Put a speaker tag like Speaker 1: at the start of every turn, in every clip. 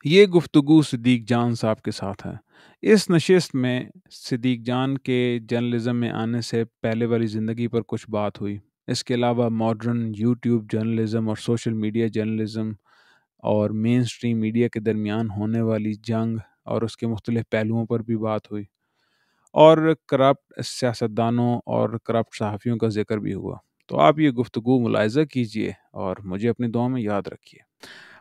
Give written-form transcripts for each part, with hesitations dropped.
Speaker 1: یہ گفتگو صدیق جان صاحب کے ساتھ ہے۔ اس نشست میں صدیق جان کے جرنلزم میں آنے سے پہلے والی زندگی پر کچھ بات ہوئی۔ اس کے علاوہ ماڈرن یوٹیوب جرنلزم اور سوشل میڈیا جرنلزم اور مین سٹریم میڈیا کے درمیان ہونے والی جنگ اور اس کے مختلف پہلوؤں پر بھی بات ہوئی، اور کرپٹ سیاستدانوں اور کرپٹ صحافیوں کا ذکر بھی ہوا۔ تو آپ یہ گفتگو ملاحظہ کیجئے اور مجھے اپنی دعا میں یاد رکھیے۔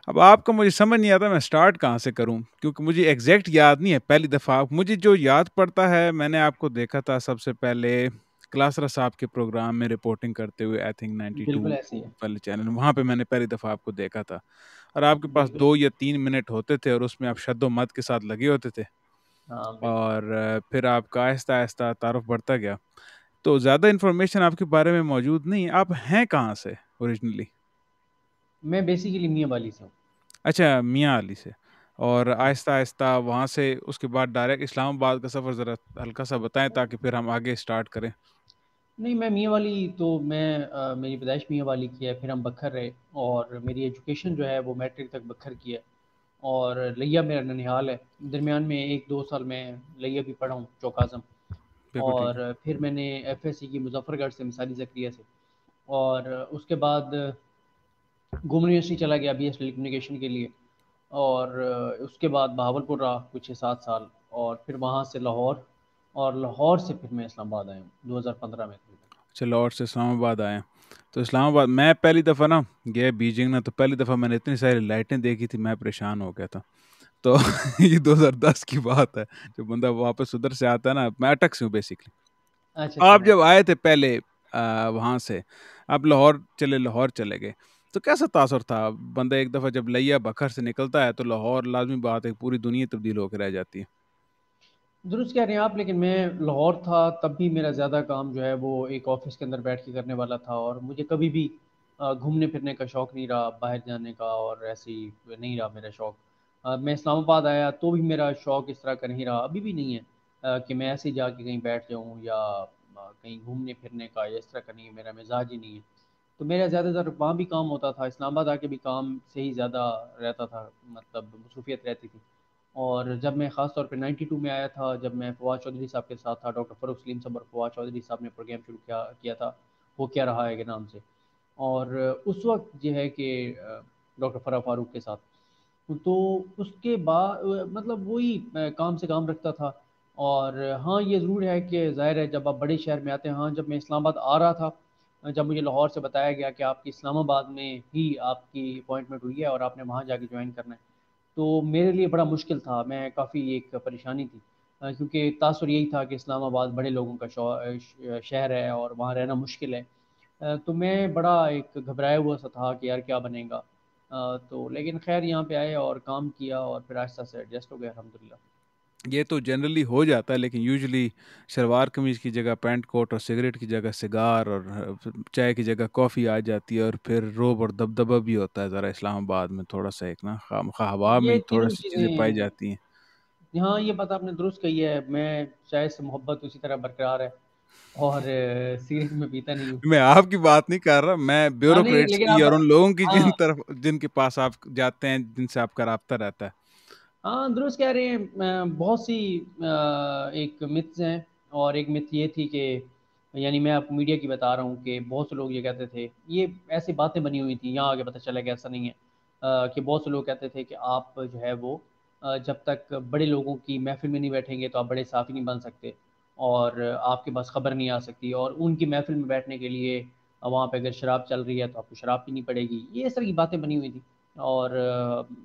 Speaker 1: اب آپ کو مجھے سمجھ نہیں آتا میں سٹارٹ کہاں سے کروں، کیونکہ مجھے ایگزیکٹ یاد نہیں ہے۔ پہلی دفعہ مجھے جو یاد پڑتا ہے، میں نے آپ کو دیکھا تھا سب سے پہلے کلاسرا صاحب کے پروگرام میں رپورٹنگ کرتے ہوئے، آئی تھنک 92
Speaker 2: بالکل ایسے ہی ہے،
Speaker 1: والے چینل، وہاں پہ میں نے پہلی دفعہ آپ کو دیکھا تھا، اور آپ کے پاس
Speaker 2: بالکل
Speaker 1: 2 یا 3 منٹ ہوتے تھے اور اس میں آپ شد و مد کے ساتھ لگے ہوتے تھے،
Speaker 2: ہاں بالکل۔
Speaker 1: اور پھر آپ کا آہستہ آہستہ تعارف بڑھتا گیا۔ تو زیادہ انفارمیشن آپ کے بارے میں موجود نہیں۔ آپ ہیں کہاں سے اوریجنلی؟
Speaker 2: میں بیسیکلی میاں والی سے ہوں۔
Speaker 1: اچھا، میاں علی سے، اور آہستہ آہستہ وہاں سے اس کے بعد ڈائریکٹ اسلام آباد کا سفر ذرا ہلکا سا بتائیں تاکہ پھر ہم آگے اسٹارٹ کریں۔
Speaker 2: نہیں، میں میاں والی تو میری پیدائش میاں والی کی ہے، پھر ہم بکھر رہے، اور میری ایجوکیشن جو ہے وہ میٹرک تک بکھر کی ہے، اور لیا میرا ننیہال ہے۔ درمیان میں 1-2 سال میں لیا بھی پڑھا ہوں، چوک اعظم،
Speaker 1: بالکل ٹھیک
Speaker 2: اور
Speaker 1: ہے۔
Speaker 2: پھر میں نے ایف ایس سی کی مظفر گڑھ سے، مثالی زکریہ سے، اور اس کے بعد گومن یونیورسٹی چلا گیا بی ایس ٹیلی کمیونیکیشن کے لیے، اور اس کے بعد بہاولپور رہا کچھ 6-7 سال، اور پھر وہاں سے لاہور، اور لاہور سے پھر میں اسلام آباد آیا ہوں 2015 میں تقریباً۔
Speaker 1: اچھا، لاہور سے اسلام آباد آئے ہیں۔ تو اسلام آباد میں پہلی دفعہ نا گیا بیجنگ نا، تو پہلی دفعہ میں نے اتنی ساری لائٹیں دیکھی تھی، میں پریشان ہو گیا تھا۔ تو یہ 2010 کی بات ہے، جب بندہ واپس ادھر سے آتا ہے نا، میں اٹک سے ہوں بیسکلی۔
Speaker 2: اچھا
Speaker 1: آپ
Speaker 2: اچھا۔
Speaker 1: جب آئے تھے پہلے وہاں سے، آپ لاہور چلے گئے، تو کیسا تاثر تھا؟ بندہ ایک دفعہ جب لیا بکھر سے نکلتا ہے تو لاہور لازمی بات ہے، پوری دنیا تبدیل ہو کے رہ جاتی ہے۔
Speaker 2: درست کہہ رہے ہیں آپ، لیکن میں لاہور تھا تب بھی میرا زیادہ کام جو ہے وہ ایک آفس کے اندر بیٹھ کے کرنے والا تھا، اور مجھے کبھی بھی گھومنے پھرنے کا شوق نہیں رہا، باہر جانے کا، اور ایسے ہی نہیں رہا میرا شوق۔ میں اسلام آباد آیا تو بھی میرا شوق اس طرح کا نہیں رہا، ابھی بھی نہیں ہے کہ میں ایسے ہی جا کے کہیں بیٹھ جاؤں، یا کہیں گھومنے پھرنے کا، یا اس طرح کا نہیں ہے، میرا مزاج ہی نہیں ہے۔ تو میرا زیادہ تر وہاں بھی کام ہوتا تھا، اسلام آباد آ کے بھی کام سے ہی زیادہ رہتا تھا، مطلب مصروفیت رہتی تھی۔ اور جب میں خاص طور پہ 92 میں آیا تھا، جب میں فواد چودھری صاحب کے ساتھ تھا، ڈاکٹر فاروق سلیم صاحب اور فواد چودھری صاحب نے پروگرام شروع کیا تھا، وہ کیا رہا ہے کے نام سے، اور اس وقت جو ہے کہ ڈاکٹر فرا فاروق کے ساتھ، تو اس کے بعد مطلب وہی میں کام سے کام رکھتا تھا۔ اور ہاں یہ ضرور ہے کہ ظاہر ہے جب آپ بڑے شہر میں آتے ہیں، ہاں جب میں اسلام آباد آ رہا تھا، جب مجھے لاہور سے بتایا گیا کہ آپ کی اسلام آباد میں ہی آپ کی اپوائنٹمنٹ ہوئی ہے اور آپ نے وہاں جا کے جوائن کرنا ہے، تو میرے لیے بڑا مشکل تھا، میں کافی ایک پریشانی تھی، کیونکہ تاثر یہی تھا کہ اسلام آباد بڑے لوگوں کا شہر ہے اور وہاں رہنا مشکل ہے۔ تو میں بڑا ایک گھبرایا ہوا سا تھا کہ یار کیا بنے گا، تو لیکن خیر یہاں پہ آئے اور کام کیا، اور پھر آہستہ سے ایڈجسٹ ہو گیا الحمدللہ۔
Speaker 1: یہ تو جنرلی ہو جاتا ہے، لیکن یوزلی شلوار قمیض کی جگہ پینٹ کوٹ، اور سگریٹ کی جگہ سگار، اور چائے کی جگہ کافی آ جاتی ہے، اور پھر روب اور دبدبہ بھی ہوتا ہے ذرا اسلام آباد میں، تھوڑا سا ایک نا خواہ ہوا میں
Speaker 2: یہ
Speaker 1: ہی تھوڑا
Speaker 2: تینوں
Speaker 1: سی چیزیں پائی
Speaker 2: چیزیں،
Speaker 1: جاتی ہیں۔
Speaker 2: ہاں یہ بات آپ نے درست کہی ہے، میں چائے سے محبت اسی طرح برقرار ہے، اور سگریٹ میں پیتا نہیں ہوں۔
Speaker 1: میں آپ کی بات نہیں کر رہا، میں
Speaker 2: ہاں نہیں
Speaker 1: بیوروکریٹس
Speaker 2: لیکن
Speaker 1: کی
Speaker 2: آپ،
Speaker 1: اور ان لوگوں کی
Speaker 2: ہاں
Speaker 1: جن کے پاس آپ جاتے ہیں، جن سے آپ کا رابطہ رہتا ہے۔
Speaker 2: ہاں درست کہہ رہے ہیں، بہت سی ایک متس ہیں، اور ایک مت یہ تھی کہ، یعنی میں آپ میڈیا کی بتا رہا ہوں کہ بہت سے لوگ یہ کہتے تھے، یہ ایسی باتیں بنی ہوئی تھیں، یہاں آگے پتہ چلا کہ ایسا نہیں ہے، کہ بہت سے لوگ کہتے تھے کہ آپ جو ہے وہ جب تک بڑے لوگوں کی محفل میں نہیں بیٹھیں گے تو آپ بڑے صحافی نہیں بن سکتے، اور آپ کے پاس خبر نہیں آ سکتی، اور ان کی محفل میں بیٹھنے کے لیے وہاں پہ اگر شراب چل رہی ہے تو آپ کو شراب پینی پڑے گی، یہ اس طرح کی باتیں بنی ہوئی تھیں، اور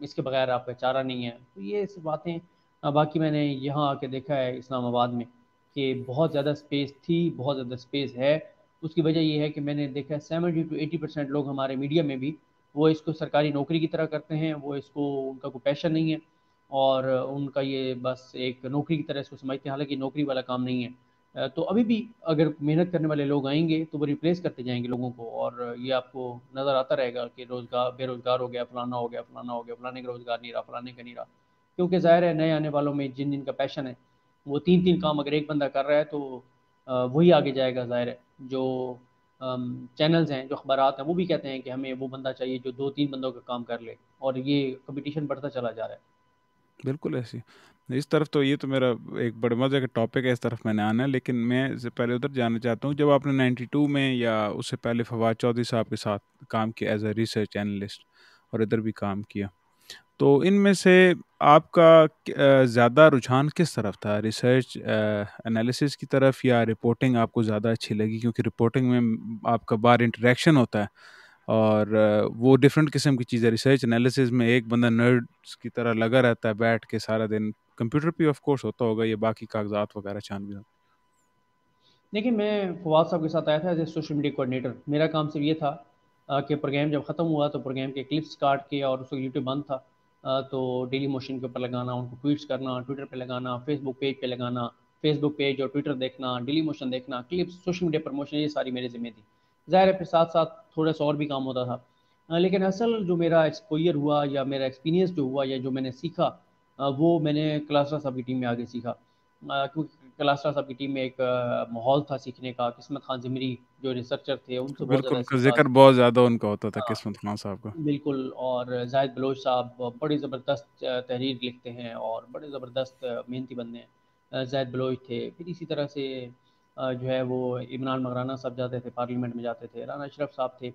Speaker 2: اس کے بغیر آپ کا چارہ نہیں ہے، تو یہ ایسی باتیں۔ باقی میں نے یہاں آ کے دیکھا ہے اسلام آباد میں کہ بہت زیادہ اسپیس تھی، بہت زیادہ اسپیس ہے، اس کی وجہ یہ ہے کہ میں نے دیکھا ہے 70-80% لوگ ہمارے میڈیا میں بھی وہ اس کو سرکاری نوکری کی طرح کرتے ہیں، وہ اس کو ان کا کوئی پیشن نہیں ہے، اور ان کا یہ بس ایک نوکری کی طرح اس کو سمجھتے ہیں، حالانکہ نوکری والا کام نہیں ہے۔ تو ابھی بھی اگر محنت کرنے والے لوگ آئیں گے تو وہ ریپلیس کرتے جائیں گے لوگوں کو، اور یہ آپ کو نظر آتا رہے گا کہ روزگار بے روزگار ہو گیا، فلانا ہو گیا، فلانا ہو گیا، فلانے کا روزگار نہیں رہا، فلانے کا نہیں رہا، کیونکہ ظاہر ہے نئے آنے والوں میں جن جن کا پیشن ہے وہ 3 کام اگر ایک بندہ کر رہا ہے تو وہی آگے جائے گا، ظاہر ہے۔ جو چینلز ہیں، جو اخبارات ہیں، وہ بھی کہتے ہیں کہ ہمیں وہ بندہ چاہیے جو 2-3 بندوں کا کام کر لے، اور یہ کمپٹیشن بڑھتا چلا جا رہا ہے۔
Speaker 1: بالکل ایسی اس طرف تو یہ تو میرا ایک بڑے مزے کا ٹاپک ہے، اس طرف میں نے آنا ہے، لیکن میں اس سے پہلے ادھر جانا چاہتا ہوں جب آپ نے 92 میں یا اس سے پہلے فواد چودھری صاحب کے ساتھ کام کیا ایز اے ریسرچ اینالسٹ اور ادھر بھی کام کیا، تو ان میں سے آپ کا زیادہ رجحان کس طرف تھا؟ ریسرچ انالیسس کی طرف یا رپورٹنگ آپ کو زیادہ اچھی لگی؟ کیونکہ رپورٹنگ میں آپ کا بار انٹریکشن ہوتا ہے اور وہ ڈفرینٹ قسم کی چیزیں، ریسرچ انالیسز میں ایک بندہ نرڈس کی طرح لگا رہتا ہے بیٹھ کے سارا دن، کمپیوٹر پہ آف کورس ہوتا ہوگا یہ باقی کاغذات وغیرہ چھان بھی ہوتا
Speaker 2: دیکھیں میں فواد صاحب کے ساتھ آیا تھا as a social media coordinator. میرا کام صرف یہ تھا کہ پروگرام جب ختم ہوا تو پروگرام کے کلپس کاٹ کے، اور اس وقت یوٹیوب بند تھا، تو ڈیلی موشن کے اوپر لگانا، ان کو ٹویٹس کرنا، ٹویٹر پہ لگانا، فیس بک پیج پہ لگانا، فیس بک پیج اور ٹویٹر دیکھنا، ڈیلی موشن دیکھنا، کلپس، سوشل میڈیا پروموشن، یہ ساری میری ذمہ تھی. ظاہر ہے پھر ساتھ ساتھ تھوڑا سا اور بھی کام ہوتا تھا. لیکن اصل جو میرا ایکسپوئر ہوا یا میرا ایکسپیرینس جو ہوا یا جو میں نے سیکھا، وہ میں نے کلاسرا صاحب کی ٹیم میں آگے سیکھا. کیونکہ کلاسرا صاحب کی ٹیم میں ایک ماحول تھا سیکھنے کا. قسمت خان زمری جو ریسرچر تھے، ان سے
Speaker 1: ہے۔
Speaker 2: بہت
Speaker 1: بالکل،
Speaker 2: زیادہ
Speaker 1: ان کا
Speaker 2: سیکھا.
Speaker 1: ذکر بہت زیادہ ان کا ہوتا تھا،
Speaker 2: ہاں،
Speaker 1: قسمت خان صاحب کا۔
Speaker 2: بالکل. اور زاہد بلوچ صاحب بڑی زبردست تحریر لکھتے ہیں اور بڑے زبردست محنتی بندے ہیں. زاہد بلوچ تھے. پھر اسی طرح سے جو ہے وہ عمران مغرانہ صاحب جاتے تھے، پارلیمنٹ میں جاتے تھے. رانا اشرف صاحب تھے.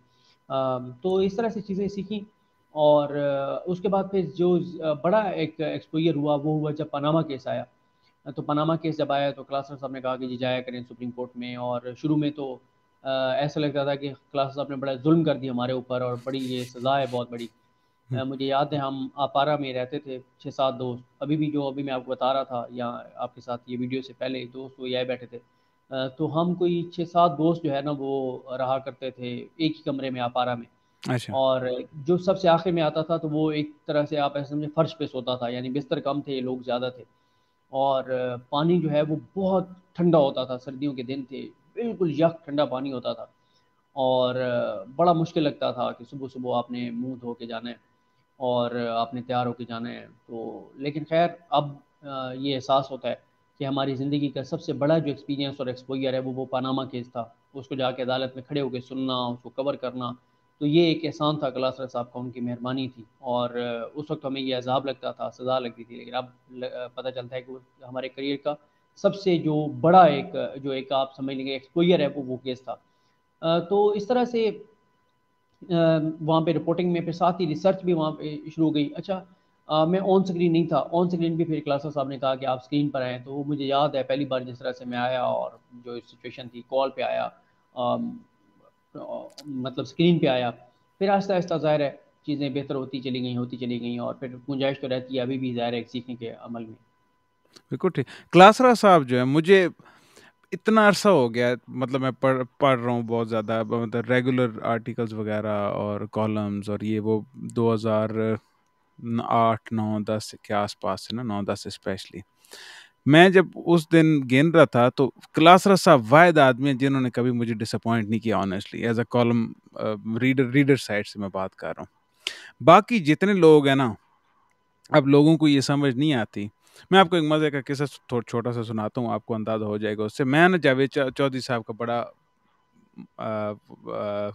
Speaker 2: تو اس طرح سے چیزیں سیکھیں. اور اس کے بعد پھر جو بڑا ایک ایکسپوئر ہوا وہ ہوا جب پاناما کیس آیا. تو پاناما کیس جب آیا تو کلاسر صاحب نے کہا کہ جی جایا کریں سپریم کورٹ میں. اور شروع میں تو ایسا لگتا تھا کہ کلاسر صاحب نے بڑا ظلم کر دیا ہمارے اوپر اور بڑی یہ سزا ہے بہت بڑی.
Speaker 1: ہم،
Speaker 2: مجھے یاد ہے ہم آپارا میں رہتے تھے 6-7 دوست. ابھی بھی جو ابھی میں آپ کو بتا رہا تھا یا آپ کے ساتھ یہ ویڈیو سے پہلے دوست وہ آئے بیٹھے تھے. تو ہم کوئی 6-7 دوست جو ہے نا وہ رہا کرتے تھے ایک ہی کمرے میں آپارا میں.
Speaker 1: اچھا،
Speaker 2: اور جو سب سے آخر میں آتا تھا تو وہ ایک طرح سے آپ ایسے سمجھیں فرش پہ سوتا تھا. یعنی بستر کم تھے، لوگ زیادہ تھے. اور پانی جو ہے وہ بہت ٹھنڈا ہوتا تھا. سردیوں کے دن تھے، بالکل یک ٹھنڈا پانی ہوتا تھا. اور بڑا مشکل لگتا تھا کہ صبح صبح آپ نے منہ دھو کے جانا ہے اور آپ نے تیار ہو کے جانا ہے. تو لیکن خیر اب یہ احساس ہوتا ہے کہ ہماری زندگی کا سب سے بڑا جو ایکسپیرینس اور ایکسپوئر ہے وہ پاناما کیس تھا. اس کو جا کے عدالت میں کھڑے ہو کے سننا، اس کو کور کرنا، تو یہ ایک احسان تھا کلاسرا صاحب کا، ان کی مہربانی تھی. اور اس وقت ہمیں یہ عذاب لگتا تھا، سزا لگتی تھی. لیکن اب پتہ چلتا ہے کہ ہمارے کریئر کا سب سے جو بڑا ایک جو ایک آپ سمجھ لیں گے ایکسپوئر ہے وہ کیس تھا. تو اس طرح سے وہاں پہ رپورٹنگ میں پھر ساتھ ہی ریسرچ بھی وہاں پہ شروع ہو گئی. اچھا میں آن اسکرین نہیں تھا. آن اسکرین بھی پھر کلاسر صاحب نے کہا کہ آپ اسکرین پر آئیں. تو وہ مجھے یاد ہے پہلی بار جس طرح سے میں آیا اور جو سچویشن تھی کال پہ آیا، مطلب اسکرین پہ آیا. پھر آہستہ آہستہ ظاہر ہے چیزیں بہتر ہوتی چلی گئیں اور پھر گنجائش تو رہتی ہے ابھی بھی ظاہر ہے سیکھنے کے عمل میں.
Speaker 1: بالکل ٹھیک۔ کلاسرا صاحب جو ہے، مجھے اتنا عرصہ ہو گیا ہے، مطلب میں پڑھ رہا ہوں بہت زیادہ، مطلب ریگولر آرٹیکلز وغیرہ اور کالمز اور یہ وہ 2008 9 10 کے آس پاس سے نا، 9 10 اسپیشلی. میں جب اس دن گن رہا تھا تو کلاسرا صاحب واحد آدمی ہیں جنہوں نے کبھی مجھے ڈس اپوائنٹ نہیں کیا honestly, as a column reader side سے میں بات کر رہا ہوں. باقی جتنے لوگ ہیں نا، اب لوگوں کو یہ سمجھ نہیں آتی. میں آپ کو ایک مزے کا قصہ چھوٹا سا سناتا ہوں، آپ کو اندازہ ہو جائے گا اس سے. میں نا جاوید چودھری صاحب کا بڑا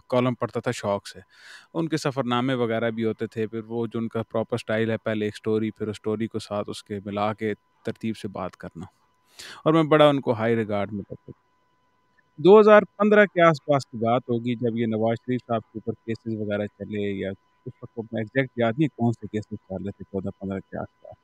Speaker 1: کالم پڑھتا تھا شوق سے. ان کے سفر نامے وغیرہ بھی ہوتے تھے، پھر وہ جو ان کا پراپر سٹائل ہے، پہلے ایک سٹوری، پھر اس سٹوری کو ساتھ اس کے ملا کے ترتیب سے بات کرنا، اور میں بڑا ان کو ہائی ریگارڈ میں کرتا تھا. 2015 کے آس پاس کی بات ہوگی جب یہ نواز شریف صاحب کے اوپر کیسز وغیرہ چلے، یا اس وقت میں ایگزیکٹ یاد نہیں کون سے کیسز چل رہے تھے، 14 15 کے آس پاس.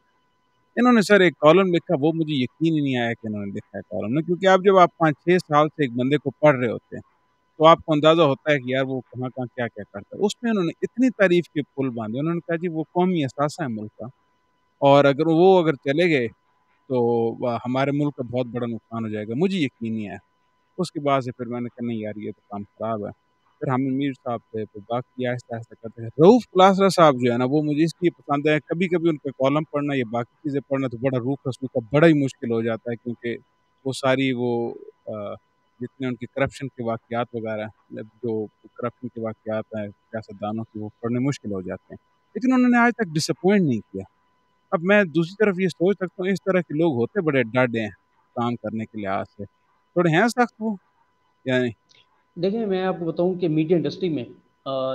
Speaker 1: انہوں نے سر ایک کالم لکھا، وہ مجھے یقین ہی نہیں آیا کہ انہوں نے لکھا ہے کالم نے، کیونکہ آپ جب آپ 5 6 سال سے ایک بندے کو پڑھ رہے ہوتے ہیں تو آپ کو اندازہ ہوتا ہے کہ یار وہ کہاں کہاں کیا کیا کرتا ہے. اس میں انہوں نے اتنی تعریف کے پل باندھے. انہوں نے کہا جی وہ قومی اثاثہ ہے ملک کا، اور اگر چلے گئے تو ہمارے ملک کا بہت بڑا نقصان ہو جائے گا. مجھے یقین نہیں آیا. اس کے بعد سے پھر میں نے کہا نہیں یار یہ تو کام خراب ہے. پھر ہم میر صاحب تھے، پھر باقی آہستہ آہستہ کرتے ہیں. رؤف کلاسرا صاحب جو ہے نا، وہ مجھے اس لیے پسند ہے، کبھی کبھی ان کا کالم پڑھنا یا باقی چیزیں پڑھنا تو بڑا روح خسو کا بڑا ہی مشکل ہو جاتا ہے، کیونکہ وہ ساری وہ جتنے ان کی کرپشن کے واقعات وغیرہ ہیں، جو کرپشن کے واقعات ہیں سیاستدانوں کی، وہ پڑھنے مشکل ہو جاتے ہیں. لیکن انہوں نے آج تک ڈس اپوائنٹ نہیں کیا. اب میں دوسری طرف یہ سوچ سکتا ہوں، اس طرح کے لوگ ہوتے بڑے ڈاڈے ہیں کام کرنے کے لحاظ سے، تھوڑے ہیں سخت وہ، یعنی.
Speaker 2: دیکھیں میں آپ کو بتاؤں کہ میڈیا انڈسٹری میں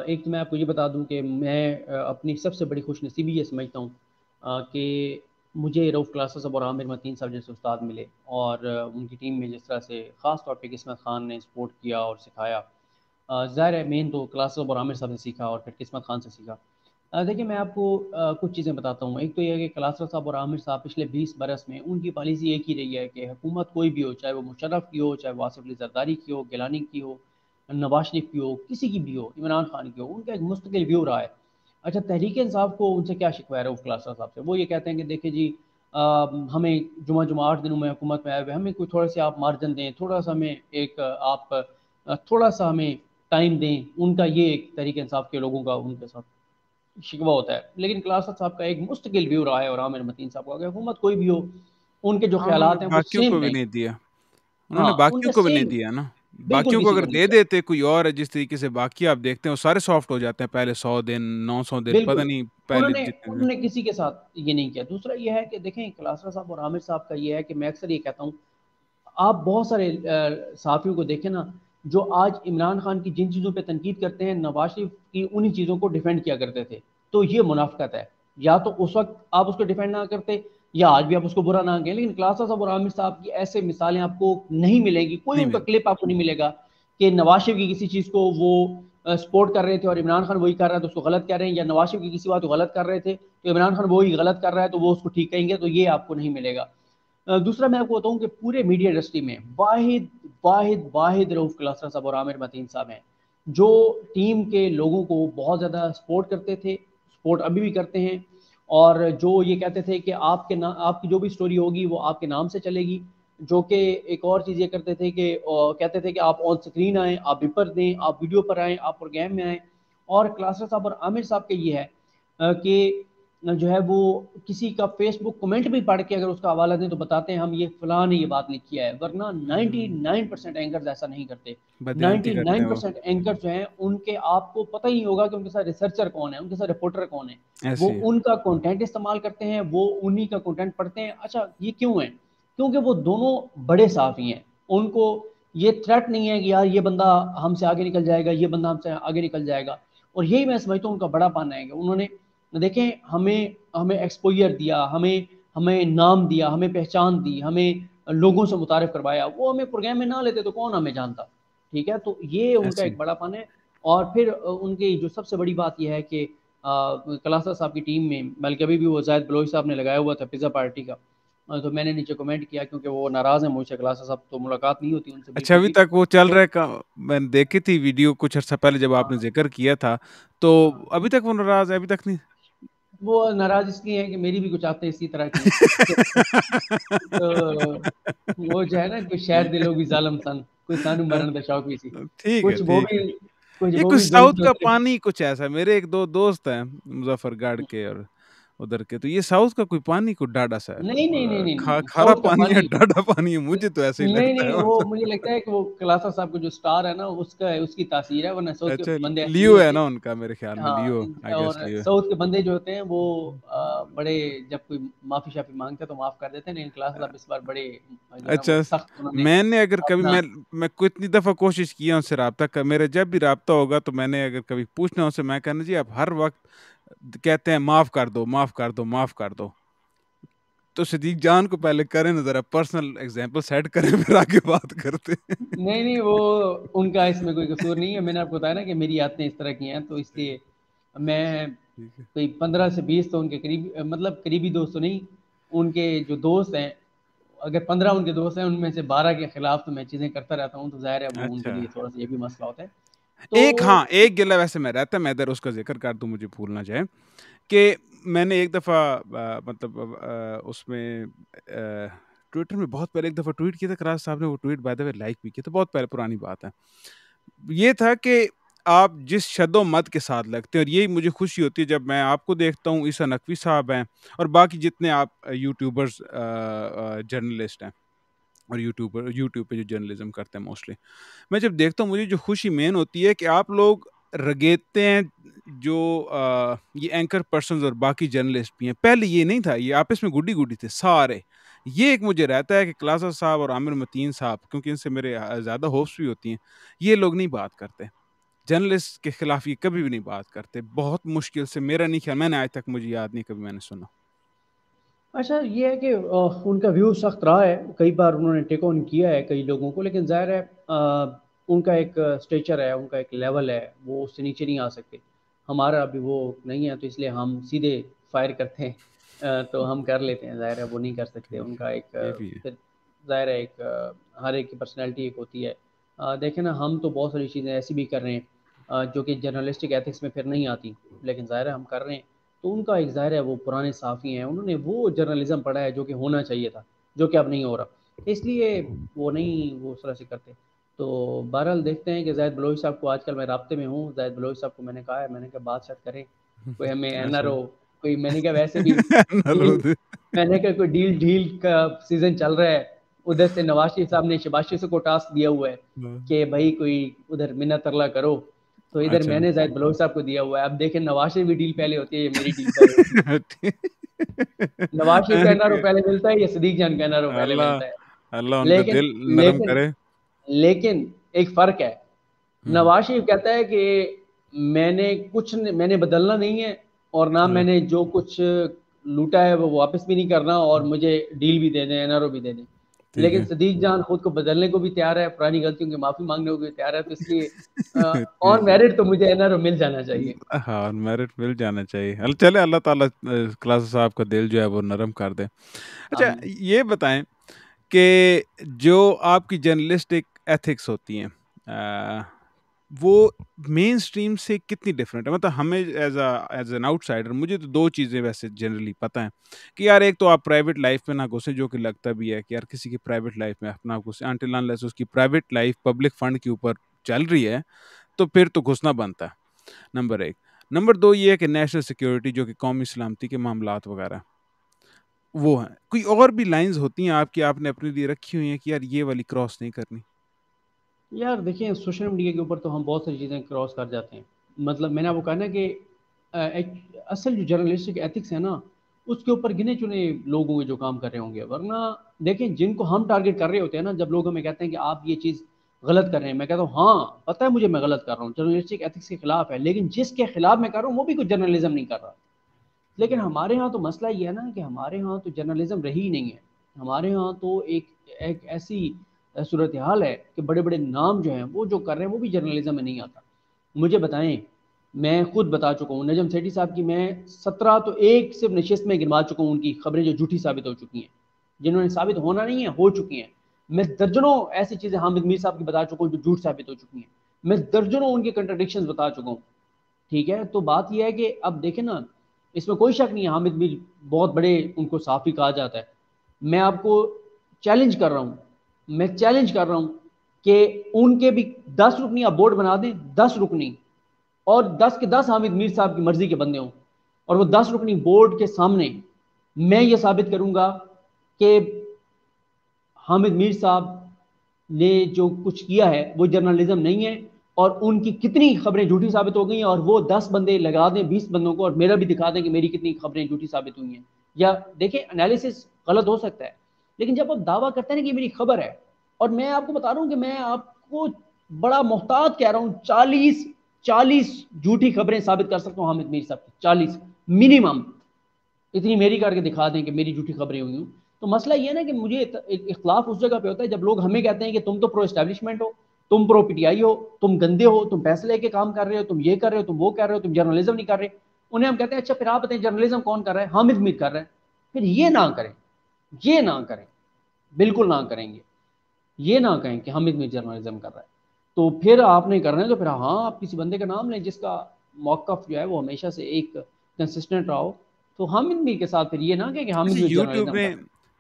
Speaker 2: ایک تو میں آپ کو یہ بتا دوں کہ میں اپنی سب سے بڑی خوش نصیبی یہ سمجھتا ہوں کہ مجھے رؤف کلاسر صاحب اور عامر متین صاحب جیسے استاد ملے، اور ان کی ٹیم میں جس طرح سے خاص طور پہ قسمت خان نے سپورٹ کیا اور سکھایا، ظاہر ہے مین تو کلاسر صاحب اور عامر صاحب نے سیکھا اور پھر قسمت خان سے سیکھا۔ دیکھیں میں آپ کو کچھ چیزیں بتاتا ہوں۔ ایک تو یہ ہے کہ کلاسر صاحب اور عامر صاحب پچھلے 20 برس میں ان کی پالیسی ایک ہی رہی ہے کہ حکومت کوئی بھی ہو، چاہے وہ مشرف کی ہو، چاہے وہ آصف علی زرداری کی ہو، گیلانی کی ہو، نواز شریف کی ہو، کسی کی بھی ہو، عمران خان کی ہو، ان کا ایک مستقل ویو رہا ہے۔ اچھا، تحریک انصاف کو ان سے کیا شکوہ ہے رؤف کلاسر صاحب سے؟ وہ یہ کہتے ہیں کہ دیکھیں جی، ہمیں جمعہ 8 دنوں میں حکومت میں آئے ہوئے، ہمیں کوئی تھوڑا سا آپ مارجن دیں، تھوڑا سا ہمیں ایک آپ تھوڑا سا ہمیں ٹائم دیں۔ ان کا یہ ایک تحریک انصاف کے لوگوں کا ان کے ساتھ شکوہ ہوتا ہے۔ لیکن کلاسر صاحب کا ایک مستقل ویو رہا ہے، اور عامر متین صاحب کا کہ حکومت کوئی بھی ہو، ان کے جو
Speaker 1: ہاں، انہوں نے
Speaker 2: خیالات ہیں وہ
Speaker 1: باقیوں
Speaker 2: سیم
Speaker 1: کو بھی
Speaker 2: رہیں
Speaker 1: نہیں
Speaker 2: گے۔
Speaker 1: دیا، انہوں نے
Speaker 2: ہاں، ان
Speaker 1: باقیوں
Speaker 2: کا
Speaker 1: کو بھی نہیں
Speaker 2: سیم،
Speaker 1: دیا نا۔
Speaker 2: بالکل
Speaker 1: باقیوں کو
Speaker 2: کسی
Speaker 1: اگر
Speaker 2: کو نہیں
Speaker 1: دے
Speaker 2: دیا۔
Speaker 1: دیتے کوئی اور ہے، جس طریقے سے باقی آپ دیکھتے ہیں وہ سارے سافٹ ہو جاتے ہیں پہلے 100 دن 900 دن، پتہ
Speaker 2: بالکل،
Speaker 1: نہیں
Speaker 2: انہوں
Speaker 1: پہلے
Speaker 2: نے
Speaker 1: جتنے دن۔
Speaker 2: انہوں نے کسی کے ساتھ یہ نہیں کیا۔ دوسرا یہ ہے کہ دیکھیں کلاسرا صاحب اور عامر صاحب کا یہ ہے کہ میں اکثر یہ کہتا ہوں، آپ بہت سارے صحافیوں کو دیکھیں نا، جو آج عمران خان کی جن چیزوں پہ تنقید کرتے ہیں، نواز شریف کی انہی چیزوں کو ڈیفینڈ کیا کرتے تھے۔ تو یہ منافقت ہے، یا تو اس وقت آپ اس کو ڈیفینڈ نہ کرتے، یا آج بھی آپ اس کو برا نہ کہیں۔ لیکن کلاسرا صاحب اور عامر صاحب کی ایسے مثالیں آپ کو نہیں ملیں گی، کوئی
Speaker 1: نہیں
Speaker 2: ان کا
Speaker 1: ملتی۔
Speaker 2: کلپ آپ کو نہیں ملے گا کہ نواز شریف کی کسی چیز کو وہ سپورٹ کر رہے تھے اور عمران خان وہی کر رہا ہے تو اس کو غلط کہہ رہے ہیں، یا نواز شریف کی کسی بات کو غلط کر رہے تھے تو عمران خان وہی غلط کر رہا ہے تو وہ اس کو ٹھیک کہیں گے، تو یہ آپ کو نہیں ملے گا۔ دوسرا میں آپ کو بتاؤں کہ پورے میڈیا انڈسٹری میں واحد رؤف کلاسرا صاحب اور عامر متین صاحب ہیں جو ٹیم کے لوگوں کو بہت زیادہ سپورٹ کرتے تھے، سپورٹ ابھی بھی کرتے ہیں، اور جو یہ کہتے تھے کہ آپ کی جو بھی سٹوری ہوگی وہ آپ کے نام سے چلے گی۔ جو کہ ایک اور چیز یہ کرتے تھے کہ کہتے تھے کہ آپ آن سکرین آئیں، آپ پیپر دیں، آپ ویڈیو پر آئیں، آپ پروگرام میں آئیں۔ اور کلاسر صاحب اور عامر صاحب کا یہ ہے کہ جو ہے وہ کسی کا فیس بک کمنٹ بھی پڑھ کے اگر اس کا حوالہ دیں تو بتاتے ہیں ہم یہ فلاں نے یہ بات لکھی ہے، ورنہ 99% اینکرز ایسا نہیں کرتے۔
Speaker 1: بدیانتی کرتے ہیں وہ
Speaker 2: 99% اینکر جو ہیں ان کے آپ کو پتہ ہی نہیں ہوگا کہ ان کے ساتھ ریسرچر کون ہے، ان کے ساتھ رپورٹر کون ہے۔ وہ
Speaker 1: ایسے ہی۔
Speaker 2: ان کا کنٹینٹ استعمال کرتے ہیں، وہ انہی کا کنٹینٹ پڑھتے ہیں۔ اچھا یہ کیوں ہے؟ کیونکہ وہ دونوں بڑے صحافی ہیں، ان کو یہ تھریٹ نہیں ہے کہ یار یہ بندہ ہم سے آگے نکل جائے گا، یہ بندہ ہم سے آگے نکل جائے گا۔ اور یہی میں سمجھتا ہوں ان کا بڑا پانا ہے کہ انہوں نے دیکھیں ہمیں ایکسپوئر دیا، ہمیں نام دیا، ہمیں پہچان دی، ہمیں لوگوں سے متعارف کروایا۔ وہ ہمیں پروگرام میں نہ لیتے تو کون ہمیں جانتا؟ ٹھیک ہے، تو یہ ان کا
Speaker 1: ایسے ہی۔
Speaker 2: ایک بڑا پن ہے۔ اور پھر ان کی جو سب سے بڑی بات یہ ہے کہ کلاسر صاحب کی ٹیم میں، بلکہ ابھی بھی وہ زاہد بلوچ صاحب نے لگایا ہوا تھا پیزا پارٹی کا، تو میں نے نیچے کمنٹ کیا کیونکہ وہ ناراض ہیں مجھ سے، کلاسر صاحب تو ملاقات نہیں ہوتی ان سے
Speaker 1: اچھا،
Speaker 2: بالکل
Speaker 1: ابھی
Speaker 2: بھی۔
Speaker 1: تک وہ چل
Speaker 2: تو
Speaker 1: رہا ہے؟ میں نے دیکھی تھی ویڈیو کچھ عرصہ پہلے جب آپ نے
Speaker 2: ہاں
Speaker 1: ذکر کیا تھا، تو
Speaker 2: ہاں،
Speaker 1: ابھی تک وہ ناراض ہے؟ ابھی تک نہیں؟
Speaker 2: وہ ناراض اس لیے ہیں کہ میری بھی کچھ آتے اسی طرح کی ہیں تو وہ جو ہے نا، کوئی شہر دے لوگ بھی ظالم سن، کوئی سانو مرن دا شوق بھی سی،
Speaker 1: ٹھیک ہے،
Speaker 2: کچھ وہ
Speaker 1: ٹھیک
Speaker 2: بھی
Speaker 1: ہے۔
Speaker 2: کچھ
Speaker 1: یہ
Speaker 2: وہ
Speaker 1: کچھ
Speaker 2: بھی ظلم
Speaker 1: ساؤتھ
Speaker 2: کے
Speaker 1: کا
Speaker 2: ہوتے
Speaker 1: پانی کچھ ایسا ہے، میرے ایک دو دوست ہیں مظفر گڑھ کے اور ادھر کے، تو یہ ساؤتھ کا کوئی پانی کو ڈاڈا سا ہے،
Speaker 2: نہیں نہیں نہیں نہیں نہیں،
Speaker 1: کھارا
Speaker 2: ساؤتھ کا
Speaker 1: پانی ہے،
Speaker 2: پانی
Speaker 1: ڈاڈا پانی ہے، مجھے تو ایسے ہی
Speaker 2: نہیں
Speaker 1: لگتا
Speaker 2: نہیں،
Speaker 1: ہے۔
Speaker 2: وہ مجھے لگتا ہے کہ وہ کلاسر صاحب کا جو سٹار ہے نا اس کی تاثیر ہے، ورنہ ساؤتھ کے
Speaker 1: اچھا،
Speaker 2: بندے ایسے نہیں
Speaker 1: لیو ہے
Speaker 2: ہوتے۔
Speaker 1: نا ان کا، میرے خیال میں
Speaker 2: ہاں،
Speaker 1: لیو، آئی
Speaker 2: اور
Speaker 1: گیس لیو
Speaker 2: ساؤتھ کے بندے جو ہوتے ہیں وہ
Speaker 1: ہے۔
Speaker 2: بڑے، جب کوئی معافی شافی مانگتے ہیں تو معاف کر دیتے ہیں، لیکن کلاس صاحب اس بار بڑے جو ہے
Speaker 1: اچھا،
Speaker 2: وہ سخت انہوں نے
Speaker 1: میں نے اگر کبھی
Speaker 2: اپنا۔
Speaker 1: میں کو اتنی دفعہ کوشش کیا ان سے رابطہ کر، میرا جب بھی رابطہ ہوگا تو میں نے اگر کبھی پوچھنا ان سے، میں کہنا جی آپ ہر وقت کہتے ہیں معاف کر دو، معاف کر دو، معاف کر دو، تو صدیق جان کو پہلے کریں نا ذرا پرسنل ایگزامپل سیٹ کریں، پھر آگے بات کرتے ہیں۔
Speaker 2: نہیں نہیں، وہ ان کا اس میں کوئی قصور نہیں ہے، میں نے آپ کو بتایا نا کہ میری عادتیں اس طرح کی ہیں، تو اس لیے میں
Speaker 1: ٹھیک ہے۔
Speaker 2: کوئی 15 سے 20 تو ان کے قریبی، مطلب قریبی دوست تو نہیں، ان کے جو دوست ہیں، اگر 15 ان کے دوست ہیں ان میں سے 12 کے خلاف تو میں چیزیں کرتا رہتا ہوں، تو ظاہر ہے وہ ان کے
Speaker 1: اچھا،
Speaker 2: لیے تھوڑا سا یہ بھی مسئلہ ہوتا ہے تو۔
Speaker 1: ایک، ہاں ایک گلہ ویسے میں رہتا ہے، میں ادھر اس کا ذکر کر دوں مجھے بھول نہ جائے، کہ میں نے ایک دفعہ مطلب اس میں ٹویٹر میں بہت پہلے ایک دفعہ ٹویٹ کیا تھا، کراس صاحب نے وہ tweet by the way like بھی کیا تھا، بہت پہلے پرانی بات ہے۔ یہ تھا کہ آپ جس شد و مد کے ساتھ لگتے ہیں، اور یہی مجھے خوشی ہوتی ہے جب میں آپ کو دیکھتا ہوں، عیسیٰ نقوی صاحب ہیں اور باقی جتنے آپ یوٹیوبرز جرنلسٹ ہیں، اور یوٹیوب پہ جو جرنلزم کرتے ہیں موسٹلی، میں جب دیکھتا ہوں مجھے جو خوشی مین ہوتی ہے کہ آپ لوگ رگیتے ہیں، جو یہ اینکر پرسنز اور باقی جرنلسٹ بھی ہیں، پہلے یہ نہیں تھا، یہ آپس میں گڈی گڈی تھے سارے۔ یہ ایک مجھے رہتا ہے کہ کلاسر صاحب اور عامر متین صاحب، کیونکہ ان سے میرے زیادہ ہوپس بھی ہوتی ہیں، یہ لوگ نہیں بات کرتے جرنلسٹ کے خلاف، یہ کبھی بھی نہیں بات کرتے، بہت مشکل سے، میرا نہیں خیال، میں نے آج تک مجھے یاد نہیں کبھی میں نے سنا۔
Speaker 2: اچھا یہ ہے کہ ان کا ویو سخت رہا ہے، کئی بار انہوں نے ٹیک آن کیا ہے کئی لوگوں کو، لیکن ظاہر ہے ان کا ایک اسٹیچر ہے، ان کا ایک لیول ہے، وہ اس سے نیچے نہیں آ سکتے۔ ہمارا ابھی وہ نہیں ہے، تو اس لیے ہم سیدھے فائر کرتے ہیں، تو ہم کر لیتے ہیں، ظاہر ہے وہ نہیں کر سکتے،
Speaker 1: ٹھیک
Speaker 2: ان
Speaker 1: ہے،
Speaker 2: کا ایک
Speaker 1: یہ بھی ہے۔
Speaker 2: پھر ظاہر ہے ایک ہر ایک کی پرسنالٹی ایک ہوتی ہے۔ دیکھیں نا، ہم تو بہت ساری چیزیں ایسی بھی کر رہے ہیں جو کہ جرنلسٹک ایتھکس میں پھر نہیں آتی، لیکن ظاہر ہے ہم کر رہے ہیں۔ تو ان کا ایک ظاہر ہے وہ پرانے صحافی ہیں، انہوں نے وہ جرنلزم پڑھا ہے جو کہ ہونا چاہیے تھا، جو کہ اب نہیں ہو رہا، اس لیے وہ نہیں وہ اس طرح سے کرتے۔ تو بہرحال دیکھتے ہیں کہ زاہد بلوچ صاحب کو آج کل میں رابطے میں ہوں، زاہد بلوچ صاحب کو میں نے کہا ہے، میں نے کہا بات شات کریں، کوئی ہمیں این آر
Speaker 1: اچھا
Speaker 2: او، کوئی میں نے کہا ویسے بھی ڈیل،
Speaker 1: نرود
Speaker 2: میں نے کہا کوئی ڈیل کا سیزن چل رہا ہے، ادھر سے نواز شریف صاحب نے شہباز شریف کو ٹاسک دیا ہوا ہے کہ بھائی کوئی ادھر منت ترلا کرو، تو ادھر
Speaker 1: اچھا
Speaker 2: میں نے زاہد بلوچ صاحب کو دیا ہوا ہے۔ اب دیکھیں نواز شریف کی ڈیل پہلے ہوتی ہے یا میری ڈیل پہلے ہوتی ہے، نواز شریف کا این آر او پہلے ملتا ہے یا صدیق جان کا این آر او پہلے
Speaker 1: اللہ
Speaker 2: ملتا ہے؟
Speaker 1: اللہ ان کا
Speaker 2: لیکن
Speaker 1: دل نرم
Speaker 2: لیکن
Speaker 1: کرے۔
Speaker 2: لیکن ایک فرق ہے،
Speaker 1: ہوں،
Speaker 2: نواز شریف کہتا ہے کہ میں نے بدلنا نہیں ہے، اور نہ میں نے جو کچھ لوٹا ہے وہ واپس بھی نہیں کرنا، اور مجھے ڈیل بھی دے دیں، این آر او بھی دے دیں۔
Speaker 1: ٹھیک
Speaker 2: لیکن
Speaker 1: ہے
Speaker 2: صدیق جان خود کو بدلنے کو بھی تیار ہے، پرانی غلطیوں کی معافی مانگنے کو بھی تیار ہے، تو اس لیے آن
Speaker 1: ٹھیک ہے،
Speaker 2: میرٹ تو مجھے این آر او مل جانا چاہیے۔
Speaker 1: ہاں میرٹ مل جانا چاہیے۔ چلے اللہ تعالیٰ کلاس صاحب کا دل جو ہے وہ نرم کر دے۔ اچھا
Speaker 2: آمین۔
Speaker 1: یہ بتائیں کہ جو آپ کی جرنلسٹک ایتھکس ہوتی ہیں وہ مین اسٹریم سے کتنی ڈفرینٹ ہے؟ مطلب ہمیں ایز این آؤٹ سائڈر مجھے تو دو چیزیں ویسے جنرلی پتہ ہیں کہ یار ایک تو آپ پرائیویٹ لائف میں نہ گھسیں، جو کہ لگتا بھی ہے کہ یار کسی کی پرائیویٹ لائف میں اپنا گھسیں انٹل انلیس اس کی پرائیویٹ لائف پبلک فنڈ کے اوپر چل رہی ہے تو پھر تو گھسنا بنتا ہے، نمبر ایک۔ نمبر دو یہ ہے کہ نیشنل سیکیورٹی جو کہ قومی سلامتی کے معاملات وغیرہ وہ ہیں، کوئی اور بھی لائنز ہوتی ہیں آپ کی آپ نے اپنے لیے رکھی ہوئی ہیں کہ یار یہ والی کراس نہیں کرنی؟
Speaker 2: یار دیکھیں، سوشل میڈیا کے اوپر تو ہم بہت ساری چیزیں کراس کر جاتے ہیں، مطلب میں نے آپ کو کہا نا کہ اصل جو جرنلسٹک ایتھکس ہے نا، اس کے اوپر گنے چنے لوگ ہوں گے جو کام کر رہے ہوں گے، ورنہ دیکھیں جن کو ہم ٹارگٹ کر رہے ہوتے ہیں نا، جب لوگ ہمیں کہتے ہیں کہ آپ یہ چیز غلط کر رہے ہیں، میں کہتا ہوں ہاں پتہ ہے مجھے میں غلط کر رہا ہوں، جرنلسٹک ایتھکس کے خلاف ہے، لیکن جس کے خلاف میں کر رہا ہوں وہ بھی کوئی جرنلزم نہیں کر رہا۔ لیکن ہمارے ہاں تو مسئلہ یہ ہے نا کہ ہمارے ہاں تو جرنلزم رہی ہی نہیں ہے، ہمارے ہاں تو ایک ایسی صورتحال ہے کہ بڑے بڑے نام جو ہیں وہ جو کر رہے ہیں وہ بھی جرنلزم میں نہیں آتا۔ مجھے بتائیں، میں خود بتا چکا ہوں نجم سیٹھی صاحب کی، میں 17 تو ایک صرف نشست میں گنوا چکا ہوں ان کی خبریں جو جھوٹی ثابت ہو چکی ہیں، جنہوں نے ثابت ہونا نہیں ہے ہو چکی ہیں۔ میں درجنوں ایسی چیزیں حامد میر صاحب کی بتا چکا ہوں جو جھوٹ ثابت ہو چکی ہیں، میں درجنوں ان کے کنٹرڈکشنز بتا چکا ہوں۔ ٹھیک ہے، تو بات یہ ہے کہ اب دیکھیں نا، اس میں کوئی شک نہیں ہے حامد میر بہت بڑے ان کو صحافی کہا جاتا ہے، میں آپ کو چیلنج کر رہا ہوں، میں چیلنج کر رہا ہوں کہ ان کے بھی 10 رکنی آپ بورڈ بنا دیں، 10 رکنی، اور 10 کے 10 حامد میر صاحب کی مرضی کے بندے ہوں، اور وہ 10 رکنی بورڈ کے سامنے میں یہ ثابت کروں گا کہ حامد میر صاحب نے جو کچھ کیا ہے وہ جرنلزم نہیں ہے، اور ان کی کتنی خبریں جھوٹی ثابت ہو گئی ہیں، اور وہ 10 بندے لگا دیں 20 بندوں کو اور میرا بھی دکھا دیں کہ میری کتنی خبریں جھوٹی ثابت ہوئی ہیں۔ یا دیکھیں انالیسس غلط ہو سکتا ہے، لیکن جب آپ دعویٰ کرتے ہیں نا کہ میری خبر ہے، اور میں آپ کو بتا رہا ہوں کہ میں آپ کو بڑا محتاط کہہ رہا ہوں، 40 جھوٹی خبریں ثابت کر سکتا ہوں حامد میر صاحب کی، 40 منیمم، اتنی میری کر کے دکھا دیں کہ میری جھوٹی خبریں ہوئی ہوں۔ تو مسئلہ یہ ہے نا کہ مجھے اختلاف اس جگہ پہ ہوتا ہے جب لوگ ہمیں کہتے ہیں کہ تم تو پرو اسٹیبلشمنٹ ہو، تم پرو پی ٹی آئی ہو، تم گندے ہو، تم پیسے لے کے کام کر رہے ہو، تم یہ کر رہے ہو، تم وہ کر رہے ہو، تم جرنلزم نہیں کر رہے۔ انہیں ہم کہتے ہیں اچھا پھر آپ بتائیں جرنلزم کون کر رہا ہے؟ حامد میر کر رہا ہے۔ پھر یہ نہ کریں، یہ نہ کریں، بالکل نہ کریں گے، یہ نہ کہیں کہ حامد میر جرنلزم کر رہا ہے۔ تو پھر آپ نے کرنا ہے تو پھر ہاں آپ کسی بندے کا نام لیں جس کا موقف جو ہے وہ ہمیشہ سے ایک کنسسٹنٹ رہا ہو، تو حامد میر کے ساتھ پھر یہ نہ کہ حامد
Speaker 1: اچھا
Speaker 2: میر جرنلزم کر رہا ہے۔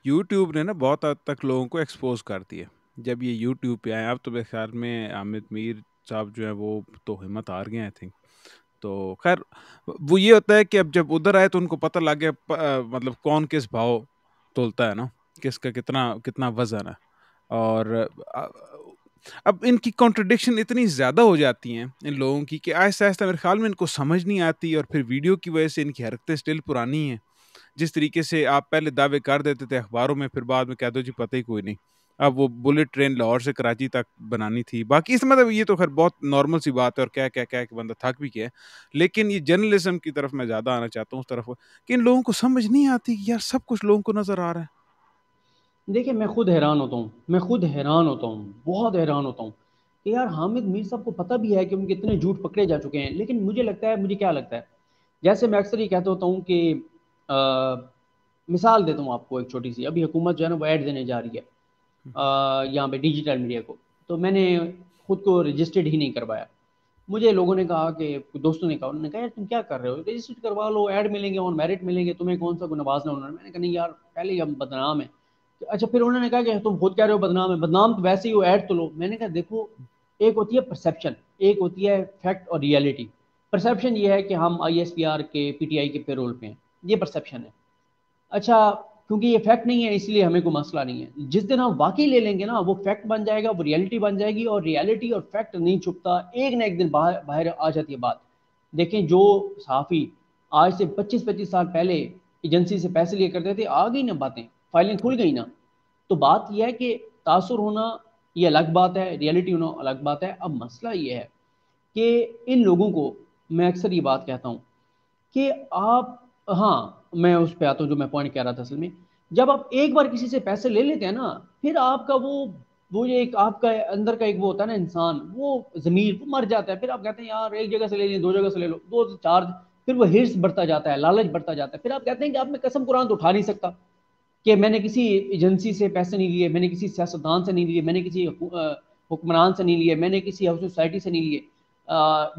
Speaker 1: یوٹیوب نے نا بہت حد تک لوگوں کو ایکسپوز کر دیا جب یہ یوٹیوب پہ آئے۔ اب تو میرے خیال میں حامد میر صاحب جو ہے وہ تو ہمت ہار گئے آئی تھنک۔ تو خیر وہ یہ ہوتا ہے کہ اب جب ادھر آئے تو ان کو پتہ لگ گیا مطلب کون کس بھاؤ تولتا ہے نا، کس کا کتنا کتنا وزن ہے۔ اور اب ان کی کانٹرڈکشن اتنی زیادہ ہو جاتی ہیں ان لوگوں کی کہ آہستہ آہستہ میرے خیال میں ان کو سمجھ نہیں آتی، اور پھر ویڈیو کی وجہ سے ان کی حرکتیں اسٹل پرانی ہیں۔ جس طریقے سے آپ پہلے دعوے کر دیتے تھے اخباروں میں، پھر بعد میں کہہ دو جی پتہ ہی کوئی نہیں، اب وہ بلٹ ٹرین لاہور سے کراچی تک بنانی تھی. باقی اس مطلب یہ تو خیر بہت نارمل سی بات ہے اور کیا کیا کیا کہ بندہ تھک بھی کیا ہے. لیکن یہ جرنلزم کی طرف میں زیادہ آنا چاہتا ہوں اس طرف کہ ان لوگوں کو سمجھ نہیں آتی کہ یار سب کچھ لوگوں کو نظر آ رہا ہے.
Speaker 2: دیکھیں میں خود حیران ہوتا ہوں، میں خود حیران ہوتا ہوں، بہت حیران ہوتا ہوں کہ یار حامد میر صاحب کو پتہ بھی ہے کہ ان کے اتنے جھوٹ پکڑے جا چکے ہیں، لیکن مجھے لگتا ہے، مجھے کیا لگتا ہے، جیسے میں اکثر یہ کہتا ہوتا ہوں کہ مثال دیتا ہوں آپ کو ایک چھوٹی سی. ابھی حکومت جو ہے نا وہ ایڈ دینے جا رہی ہے یہاں پہ ڈیجیٹل میڈیا کو. تو میں نے خود کو رجسٹرڈ ہی نہیں کروایا. مجھے لوگوں نے کہا کہ دوستوں نے کہا، انہوں نے کہا یار تم کیا کر رہے ہو، رجسٹرڈ کروا لو، ایڈ ملیں گے اور میرٹ ملیں گے، تمہیں کون سا کوئی نوازنا انہوں نے. میں نے کہا نہیں یار، پہلے ہی ہم بدنام ہیں. اچھا پھر انہوں نے کہا کہ تم خود کہہ رہے ہو بدنام ہے، بدنام تو ویسے ہی ہو، ایڈ تو لو. میں نے کہا دیکھو، ایک ہوتی ہے پرسیپشن، ایک ہوتی ہے فیکٹ اور ریئلٹی. پرسیپشن یہ ہے کہ ہم آئی ایس پی آر کے پی ٹی آئی کے پے رول پہ ہیں، یہ پرسیپشن ہے. اچھا کیونکہ یہ فیکٹ نہیں ہے اس لیے ہمیں کوئی مسئلہ نہیں ہے. جس دن ہم واقعی لے لیں گے نا، وہ فیکٹ بن جائے گا، وہ ریئلٹی بن جائے گی. اور ریئلٹی اور فیکٹ نہیں چھپتا، ایک نہ ایک دن باہر آ جاتی ہے بات. دیکھیں جو صحافی آج سے 25 سال پہلے ایجنسی سے پیسے لیا کرتے تھے، آ گئی نا باتیں، فائلیں کھل گئی نا. تو بات یہ ہے کہ تاثر ہونا یہ الگ بات ہے، ریئلٹی ہونا الگ بات ہے. اب مسئلہ یہ ہے کہ ان لوگوں کو میں اکثر یہ بات کہتا ہوں کہ آپ، ہاں میں اس پہ آتا ہوں جو میں پوائنٹ کہہ رہا تھا. اصل میں جب آپ ایک بار کسی سے پیسے لے لیتے ہیں نا، پھر آپ کا وہ جو ایک آپ کا اندر کا ایک وہ ہوتا ہے نا انسان، وہ ضمیر وہ مر جاتا ہے. پھر آپ کہتے ہیں یار ایک جگہ سے لے لیں، دو جگہ سے لے لو، دو سے چار. پھر وہ ہرس بڑھتا جاتا ہے، لالچ بڑھتا جاتا ہے. پھر آپ کہتے ہیں کہ آپ میں قسم قرآن تو اٹھا نہیں سکتا کہ میں نے کسی ایجنسی سے پیسے نہیں لیے، میں نے کسی سیاستدان سے نہیں لیے، میں نے کسی حکمران سے نہیں لیے، میں نے کسی ہاؤس سوسائٹی سے نہیں لیے،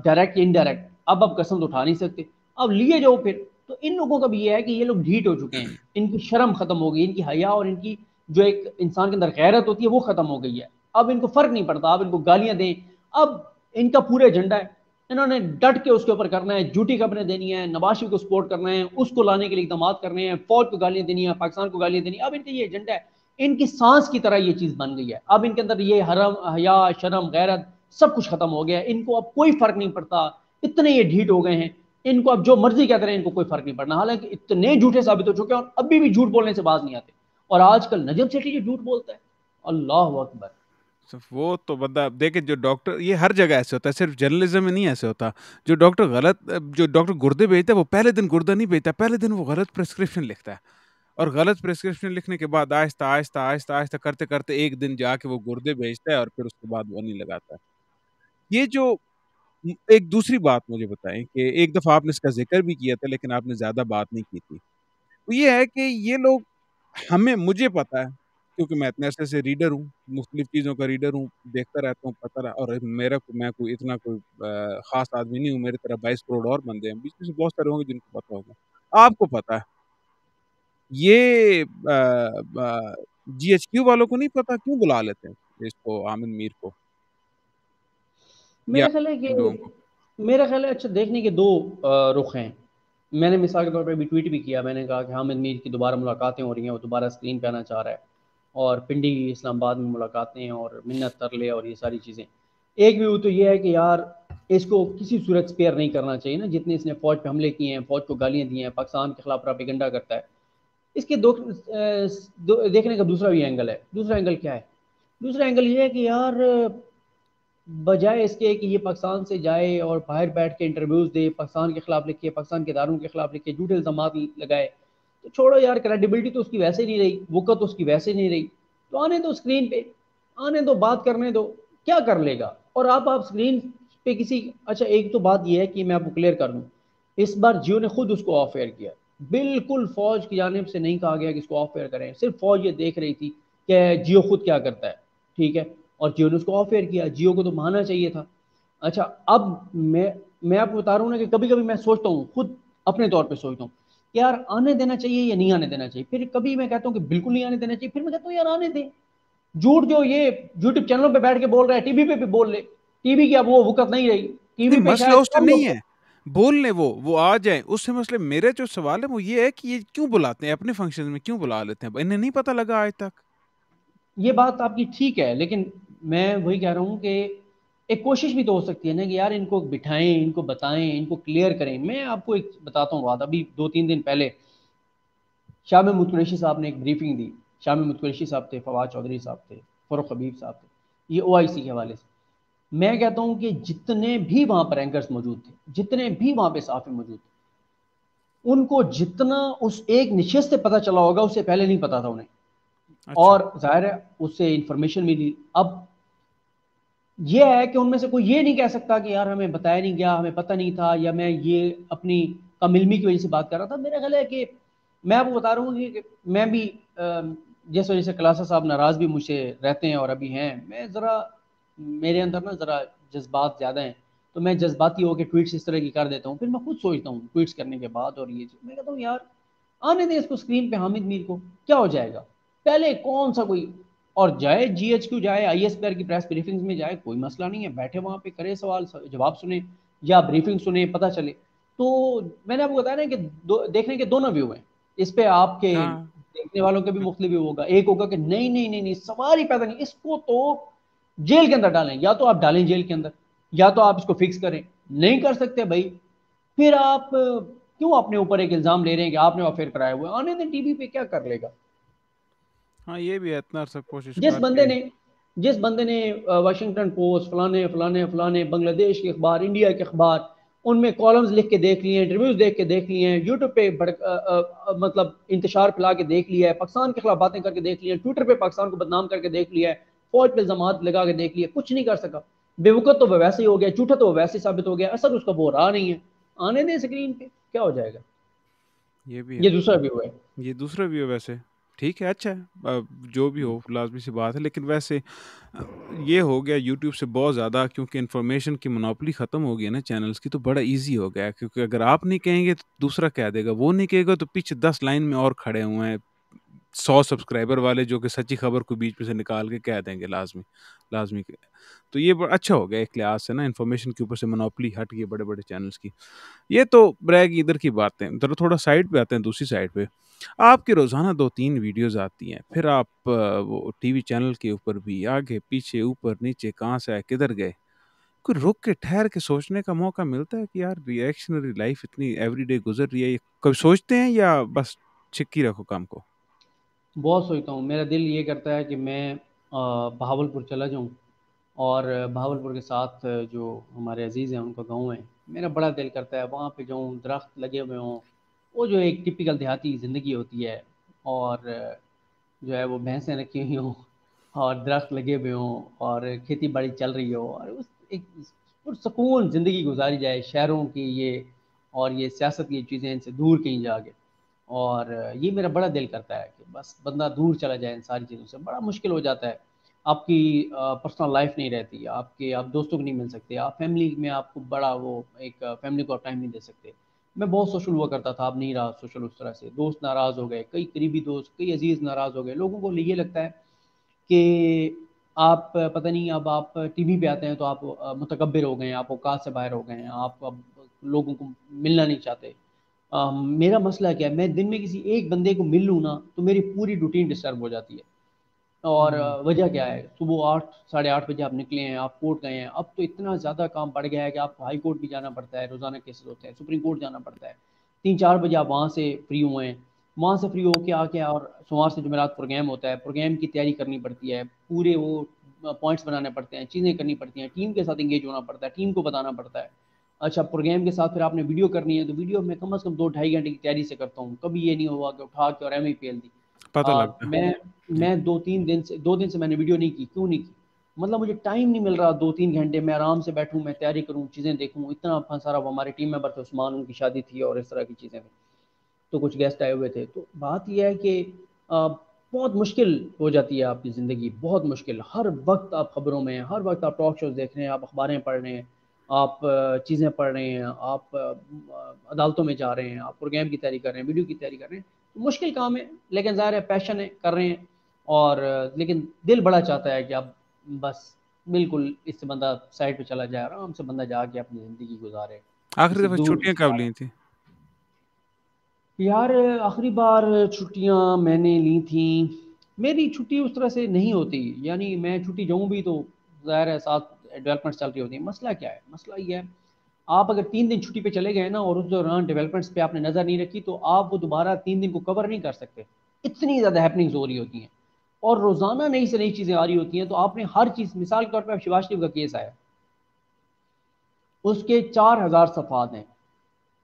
Speaker 2: ڈائریکٹ یا انڈائریکٹ. اب آپ قسم تو اٹھا نہیں سکتے، اب لیے جاؤ پھر. تو ان لوگوں کا بھی یہ ہے کہ یہ لوگ ڈھیٹ ہو چکے ہیں، ان کی شرم ختم ہو گئی، ان کی حیا اور ان کی جو ایک انسان کے اندر غیرت ہوتی ہے وہ ختم ہو گئی ہے. اب ان کو فرق نہیں پڑتا، اب ان کو گالیاں دیں. اب ان کا پورا ایجنڈا ہے، انہوں نے ڈٹ کے اس کے اوپر کرنا ہے، جھوٹی خبریں دینی ہے، نواز شریف کو سپورٹ کرنا ہے، اس کو لانے کے لیے اقدامات کرنے ہیں، فوج کو گالیاں دینی ہے، پاکستان کو گالیاں دینی ہے. اب ان کا یہ ایجنڈا ہے، ان کی سانس کی طرح یہ چیز بن گئی ہے. اب ان کے اندر یہ حرم، حیا، شرم، غیرت سب کچھ ختم ہو گیا ہے. ان کو اب کوئی فرق نہیں پڑتا، اتنے یہ ڈھیٹ ہو گئے ہیں. ان کو اب جو مرضی کہتے رہے، ان کو کوئی فرق نہیں پڑنا. حالانکہ اتنے جھوٹے ثابت ہو چکے ہیں اور ابھی بھی جھوٹ بولنے سے باز نہیں آتے. اور آج کل نجم سیٹھی جو جھوٹ بولتا ہے، اللہ اکبر.
Speaker 1: وہ تو بندہ دیکھے جو ڈاکٹر، یہ ہر جگہ ایسے ہوتا ہے، صرف جرنلزم میں نہیں ایسے ہوتا. جو ڈاکٹر جو ڈاکٹر گردے بھیجتا ہے وہ پہلے دن گردہ نہیں بھیجتا، پہلے دن وہ غلط پرسکرپشن لکھتا ہے. اور غلط پرسکرپشن لکھنے کے بعد آہستہ آہستہ آہستہ آہستہ کرتے کرتے ایک دن جا کے وہ گردے بھیجتا ہے اور پھر اس کے بعد وہ نہیں لگاتا ہے. یہ جو ایک دوسری بات مجھے بتائیں کہ ایک دفعہ آپ نے اس کا ذکر بھی کیا تھا لیکن آپ نے زیادہ بات نہیں کی تھی. وہ یہ ہے کہ یہ لوگ، مجھے پتا ہے کیونکہ میں اتنے عرصے سے ریڈر ہوں، مختلف چیزوں کا ریڈر ہوں، دیکھتا رہتا ہوں، پتہ رہا. اور میں کوئی اتنا کوئی خاص آدمی نہیں ہوں، میرے طرح 22 کروڑ اور بندے ہیں، بیچ میں سے بہت سارے ہوں گے جن کو پتا ہوگا. آپ کو پتا ہے یہ جی ایچ کیو والوں کو نہیں پتا کیوں بلا لیتے ہیں اس کو، عامر میر کو یا
Speaker 2: میرا خیال ہے کہ
Speaker 1: لوگوں کو.
Speaker 2: میرا خیال ہے اچھا دیکھنے کے دو رخ ہیں. میں نے مثال کے طور پہ بھی ٹویٹ بھی کیا، میں نے کہا کہ حامد میر کی دوبارہ ملاقاتیں ہو رہی ہیں، وہ دوبارہ اسکرین پہ آنا چاہ رہا ہے، اور پنڈی اسلام آباد میں ملاقاتیں اور منت ترلے اور یہ ساری چیزیں. ایک ویو تو یہ ہے کہ یار اس کو کسی صورت اسپیئر نہیں کرنا چاہیے نا، جتنے اس نے فوج پہ حملے کیے ہیں، فوج کو گالیاں دی ہیں، پاکستان کے خلاف پراپیگنڈا کرتا ہے. اس کے دیکھنے کا دوسرا بھی اینگل ہے. دوسرا اینگل کیا ہے؟ دوسرا اینگل یہ ہے کہ یار بجائے اس کے کہ یہ پاکستان سے جائے اور باہر بیٹھ کے انٹرویوز دے، پاکستان کے خلاف لکھے، پاکستان کے اداروں کے خلاف لکھے، جھوٹے الزامات لگائے، تو چھوڑو یار، کریڈیبلٹی تو اس کی ویسے نہیں رہی، وقت تو اس کی ویسے نہیں رہی. تو آنے دو اسکرین پہ، آنے دو، بات کرنے دو، کیا کر لے گا. اور آپ اسکرین پہ کسی، اچھا ایک تو بات یہ ہے کہ میں آپ کو کلیئر کر دوں، اس بار جیو نے خود اس کو آف ایئر کیا. بالکل فوج کی جانب سے نہیں کہا گیا کہ اس کو آف ایئر کریں، صرف فوج یہ دیکھ رہی تھی کہ جیو خود کیا کرتا ہے. ٹھیک ہے، اور جیو نے اس کو آف ایئر کیا. جیو کو تو ماننا چاہیے تھا. اچھا اب میں آپ کو بتا رہا ہوں نا کہ کبھی کبھی میں سوچتا ہوں، خود اپنے طور پہ سوچتا ہوں کہ یار آنے دینا چاہیے یا نہیں آنے دینا چاہیے. پھر کبھی میں کہتا ہوں کہ بالکل نہیں آنے دینا چاہیے، پھر میں کہتا ہوں یار آنے دیں. جھوٹ جو یہ یوٹیوب چینلوں پہ بیٹھ کے بول رہا ہے، ٹی وی پہ بھی بول لے. ٹی وی کی اب وہ وقت نہیں رہی، ٹی وی
Speaker 1: نہیں،
Speaker 2: پہ
Speaker 1: مسئلہ
Speaker 2: شاید
Speaker 1: اس سے
Speaker 2: کم
Speaker 1: نہیں
Speaker 2: لوگ.
Speaker 1: ہے، بول لیں وہ آ جائیں اس سے مسئلہ. میرے جو سوال ہے وہ یہ ہے کہ یہ کیوں بلاتے ہیں اپنے فنکشن میں، کیوں بلا لیتے ہیں؟ انہیں نہیں پتہ لگا آج تک.
Speaker 2: یہ بات آپ کی ٹھیک ہے، لیکن میں وہی کہہ رہا ہوں کہ ایک کوشش بھی تو ہو سکتی ہے نا کہ یار ان کو بٹھائیں، ان کو بتائیں، ان کو کلیئر کریں. میں آپ کو ایک بتاتا ہوں بات. ابھی 2-3 دن پہلے شاہ محمود قریشی صاحب نے ایک بریفنگ دی. شاہ محمود قریشی صاحب تھے، فواد چودھری صاحب تھے، فروخ حبیب صاحب تھے، یہ OIC کے حوالے سے. میں کہتا ہوں کہ جتنے بھی وہاں پر اینکرز موجود تھے، جتنے بھی وہاں پہ صحافی موجود تھے، ان کو جتنا اس ایک نشست سے پتہ چلا ہوگا اس سے پہلے نہیں پتا تھا انہیں.
Speaker 1: اچھا.
Speaker 2: اور ظاہر ہے اس سے انفارمیشن ملی. اب یہ ہے کہ ان میں سے کوئی یہ نہیں کہہ سکتا کہ یار ہمیں بتایا نہیں گیا، ہمیں پتہ نہیں تھا، یا میں یہ اپنی کم علمی کی وجہ سے بات کر رہا تھا. میرا خیال ہے کہ میں آپ کو بتا رہا ہوں کہ میں بھی جس وجہ سے کلاسا صاحب ناراض بھی مجھ سے رہتے ہیں اور ابھی ہیں، میں ذرا میرے اندر نا ذرا جذبات زیادہ ہیں، تو میں جذباتی ہو کے ٹویٹس اس طرح کی کر دیتا ہوں. پھر میں خود سوچتا ہوں ٹویٹس کرنے کے بعد، اور یہ میں کہتا ہوں یار آنے دیں اس کو اسکرین پہ، حامد میر کو، کیا ہو جائے گا؟ پہلے کون سا کوئی اور جائے GHQ جائے ISPR کی پریس بریفنگز میں جائے، کوئی مسئلہ نہیں ہے، بیٹھے وہاں پہ کرے سوال جواب سنیں یا بریفنگ سنیں، پتہ چلے. تو میں نے آپ کو بتایا نا کہ دیکھنے کے دونوں ویو ہیں اس پہ. آپ کے
Speaker 1: ہاں.
Speaker 2: دیکھنے والوں کے بھی مختلف ویو ہوگا. ایک ہوگا کہ نہیں نہیں نہیں نہیں، سوال ہی پیدا نہیں، اس کو تو جیل کے اندر ڈالیں. یا تو آپ ڈالیں جیل کے اندر، یا تو آپ اس کو فکس کریں. نہیں کر سکتے بھائی، پھر آپ کیوں اپنے اوپر ایک الزام لے رہے ہیں کہ آپ نے افیئر کرایا ہوا ہے؟ آنے دیں، TV پہ کیا کر لے گا.
Speaker 1: ہاں یہ بھی ہے، اتنا عرصہ کوشش
Speaker 2: جس
Speaker 1: کر
Speaker 2: بندے
Speaker 1: کے.
Speaker 2: نے جس بندے نے واشنگٹن پوسٹ، فلانے فلانے فلانے، بنگلہ دیش کے اخبار، انڈیا کے اخبار، ان میں کالمز لکھ کے دیکھ لیے ہیں، انٹرویوز دیکھ کے دیکھ لیے ہیں، یوٹیوب پہ مطلب انتشار پھیلا کے دیکھ لیا ہے، پاکستان کے خلاف باتیں کر کے دیکھ لی ہیں، ٹویٹر پہ پاکستان کو بدنام کر کے دیکھ لیا ہے، فوج پہ الزامات لگا کے دیکھ لیا، کچھ نہیں کر سکا. بے وقت تو وہ ویسے ہی ہو گیا، جھوٹا تو وہ ویسے ہی ثابت ہو گیا، اثر اس کا وہ رہا نہیں ہے. آنے دیں اسکرین پہ، کیا ہو جائے گا.
Speaker 1: یہ بھی ہے.
Speaker 2: یہ دوسرا ویو ہے.
Speaker 1: یہ دوسرا بھی ہے ویسے. ٹھیک ہے، اچھا ہے. جو بھی ہو لازمی سی بات ہے، لیکن ویسے یہ ہو گیا یوٹیوب سے بہت زیادہ، کیونکہ انفارمیشن کی منوپلی ختم ہو گئی ہے نا چینلز کی، تو بڑا ایزی ہو گیا ہے. کیونکہ اگر آپ نہیں کہیں گے تو دوسرا کہہ دے گا، وہ نہیں کہے گا تو پیچھے 10 لائن میں اور کھڑے ہوئے ہیں 100 سبسکرائبر والے، جو کہ سچی خبر کو بیچ میں سے نکال کے کہہ دیں گے لازمی لازمی. تو یہ بڑا اچھا ہو گیا ایک لحاظ سے نا، انفارمیشن کے اوپر سے منوپلی ہٹ گئی بڑے بڑے چینلز کی. یہ تو رہ گئی ادھر کی باتیں. ذرا تھوڑا سائڈ پہ آتے ہیں، دوسری سائڈ پہ آپ کی روزانہ 2-3 ویڈیوز آتی ہیں، پھر آپ وہ ٹی وی چینل کے اوپر بھی آگے پیچھے اوپر نیچے کہاں سے آئے کدھر گئے، کوئی رک کے ٹھہر کے سوچنے کا موقع ملتا ہے کہ یار ریئیکشنری لائف اتنی ایوری ڈے گزر رہی ہے، یہ کبھی سوچتے ہیں یا بس چھکی رکھو کام کو؟
Speaker 2: بہت سوچتا ہوں. میرا دل یہ کرتا ہے کہ میں بہاولپور چلا جاؤں، اور بہاولپور کے ساتھ جو ہمارے عزیز ہیں ان کا گاؤں ہے، میرا بڑا دل کرتا ہے وہاں پہ جاؤں، درخت لگے ہوئے ہوں، وہ جو ایک ٹپیکل دیہاتی زندگی ہوتی ہے، اور جو ہے وہ بھینسیں رکھی ہوئی ہوں اور درخت لگے ہوئے ہوں اور کھیتی باڑی چل رہی ہو، اور اس ایک پرسکون زندگی گزاری جائے شہروں کی یہ اور یہ سیاست کی چیزیں ان سے دور کہیں جا کے. اور یہ میرا بڑا دل کرتا ہے کہ بس بندہ دور چلا جائے ان ساری چیزوں سے. بڑا مشکل ہو جاتا ہے، آپ کی پرسنل لائف نہیں رہتی، آپ دوستوں کو نہیں مل سکتے، آپ فیملی میں آپ کو بڑا وہ ایک فیملی کو آپ ٹائم نہیں دے سکتے. میں بہت سوشل ہوا کرتا تھا، اب نہیں رہا سوشل اس طرح سے. دوست ناراض ہو گئے، کئی قریبی دوست، کئی عزیز ناراض ہو گئے. لوگوں کو یہ لگتا ہے کہ آپ پتہ نہیں، اب آپ TV پہ آتے ہیں تو آپ متکبر ہو گئے ہیں، آپ اوقات سے باہر ہو گئے ہیں، آپ اب لوگوں کو ملنا نہیں چاہتے. میرا مسئلہ کیا ہے، میں دن میں کسی ایک بندے کو مل لوں نا تو میری پوری روٹین ڈسٹرب ہو جاتی ہے. اور
Speaker 1: ہوں.
Speaker 2: وجہ کیا ہے، صبح 8 ساڑھے 8 بجے آپ نکلے ہیں، آپ کورٹ گئے ہیں، اب تو اتنا زیادہ کام بڑھ گیا ہے کہ آپ کو ہائی کورٹ بھی جانا پڑتا ہے، روزانہ کیسز ہوتے ہیں، سپریم کورٹ جانا پڑتا ہے. 3-4 بجے آپ وہاں سے فری ہوئے ہیں، وہاں سے فری ہو کے آ کے اور سوموار سے جمعرات پروگرام ہوتا ہے، پروگرام کی تیاری کرنی پڑتی ہے، پورے وہ پوائنٹس بنانے پڑتے ہیں، چیزیں کرنی پڑتی ہیں، ٹیم کے ساتھ انگیج ہونا پڑتا ہے، ٹیم کو بتانا پڑتا ہے. اچھا پروگرام کے ساتھ پھر آپ نے ویڈیو کرنی ہے، تو ویڈیو میں کم از کم 2-2.5 گھنٹے کی تیاری سے کرتا ہوں. کبھی یہ نہیں ہوا کہ اٹھا کے اور MI دی.
Speaker 1: پتہ لگتا
Speaker 2: میں
Speaker 1: جی.
Speaker 2: میں 2 دن سے میں نے ویڈیو نہیں کی. کیوں نہیں کی؟ مطلب مجھے ٹائم نہیں مل رہا 2-3 گھنٹے میں آرام سے بیٹھوں، میں تیاری کروں، چیزیں دیکھوں. اتنا سارا وہ ہمارے ٹیم ممبر تھے، عثمان ان کی شادی تھی اور اس طرح کی چیزیں تھیں، تو کچھ گیسٹ آئے ہوئے تھے. تو بات یہ ہے کہ بہت مشکل ہو جاتی ہے آپ کی زندگی، بہت مشکل. ہر وقت آپ خبروں میں ہیں، ہر وقت آپ ٹاک شوز دیکھ رہے ہیں، آپ اخباریں پڑھ رہے ہیں، آپ چیزیں پڑھ رہے ہیں، آپ عدالتوں میں جا رہے ہیں، آپ پروگرام کی تیاری کر رہے ہیں، ویڈیو کی تیاری کر رہے ہیں. مشکل کام ہے، لیکن ظاہر ہے پیشن ہے، کر رہے ہیں. اور لیکن دل بڑا چاہتا ہے کہ اب بس بالکل اس سے بندہ سائڈ پہ چلا جائے، آرام سے بندہ جا کے اپنی زندگی گزارے
Speaker 1: آخری
Speaker 2: کسی
Speaker 1: دفعہ
Speaker 2: دور
Speaker 1: چھٹیاں
Speaker 2: کسی
Speaker 1: کب
Speaker 2: عالم.
Speaker 1: لی تھیں؟
Speaker 2: یار آخری بار چھٹیاں میں نے لی تھیں، میری چھٹی اس طرح سے نہیں ہوتی، یعنی میں چھٹی جاؤں بھی تو ظاہر ہے ساتھ ڈیولپمنٹس چل رہی ہوتی ہیں. مسئلہ کیا ہے، مسئلہ یہ ہے آپ اگر 3 دن چھٹی پہ چلے گئے نا اور اس دوران ڈیولپمنٹس پہ آپ نے نظر نہیں رکھی تو آپ وہ دوبارہ 3 دن کو کور نہیں کر سکتے. اتنی زیادہ ہیپننگز ہو رہی ہوتی ہیں. اور روزانہ نئی سے نئی چیزیں آ رہی ہوتی ہیں، تو آپ نے ہر چیز، مثال کے طور پہ اب شباز شریف کا کیس آیا، اس کے 4,000 صفحات ہیں،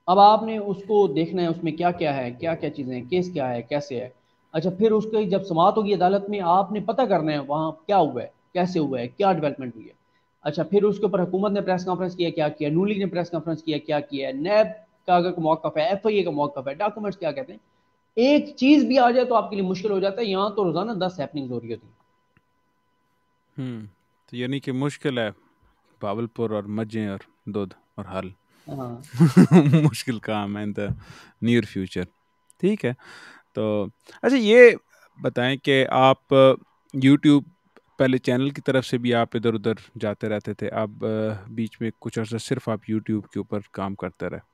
Speaker 2: اب آپ نے اس کو دیکھنا ہے اس میں کیا کیا ہے، کیا کیا چیزیں ہیں، کیس کیا ہے، کیسے ہے. اچھا پھر اس کی جب سماعت ہوگی عدالت میں، آپ نے پتہ کرنا ہے وہاں کیا ہوا ہے، کیسے ہوا ہے، کیا ڈیولپمنٹ ہوئی ہے. اچھا پھر اس کے اوپر حکومت نے پریس کانفرنس کیا، کیا کیا، نون لیگ نے پریس کانفرنس کیا، کیا کیا ہے، نیب کا اگر موقف ہے، ایف آئی اے کا موقف ہے، ڈاکومنٹس کیا کہتے ہیں. ایک چیز بھی آ جائے تو آپ کے لیے مشکل ہو جاتا ہے. یہاں تو روزانہ 10 ہیپننگز ہو رہی ہوتی ہیں.
Speaker 1: تو یعنی کہ مشکل ہے بھاول پور اور مجھے اور دودھ اور حل.
Speaker 2: ہاں
Speaker 1: مشکل کام ہے ان دا نیئر فیوچر. ٹھیک ہے. تو اچھا یہ بتائیں کہ آپ یوٹیوب پہلے چینل کی طرف سے بھی آپ ادھر ادھر جاتے رہتے تھے، اب بیچ میں کچھ عرصہ صرف آپ یوٹیوب کے اوپر کام کرتے رہے،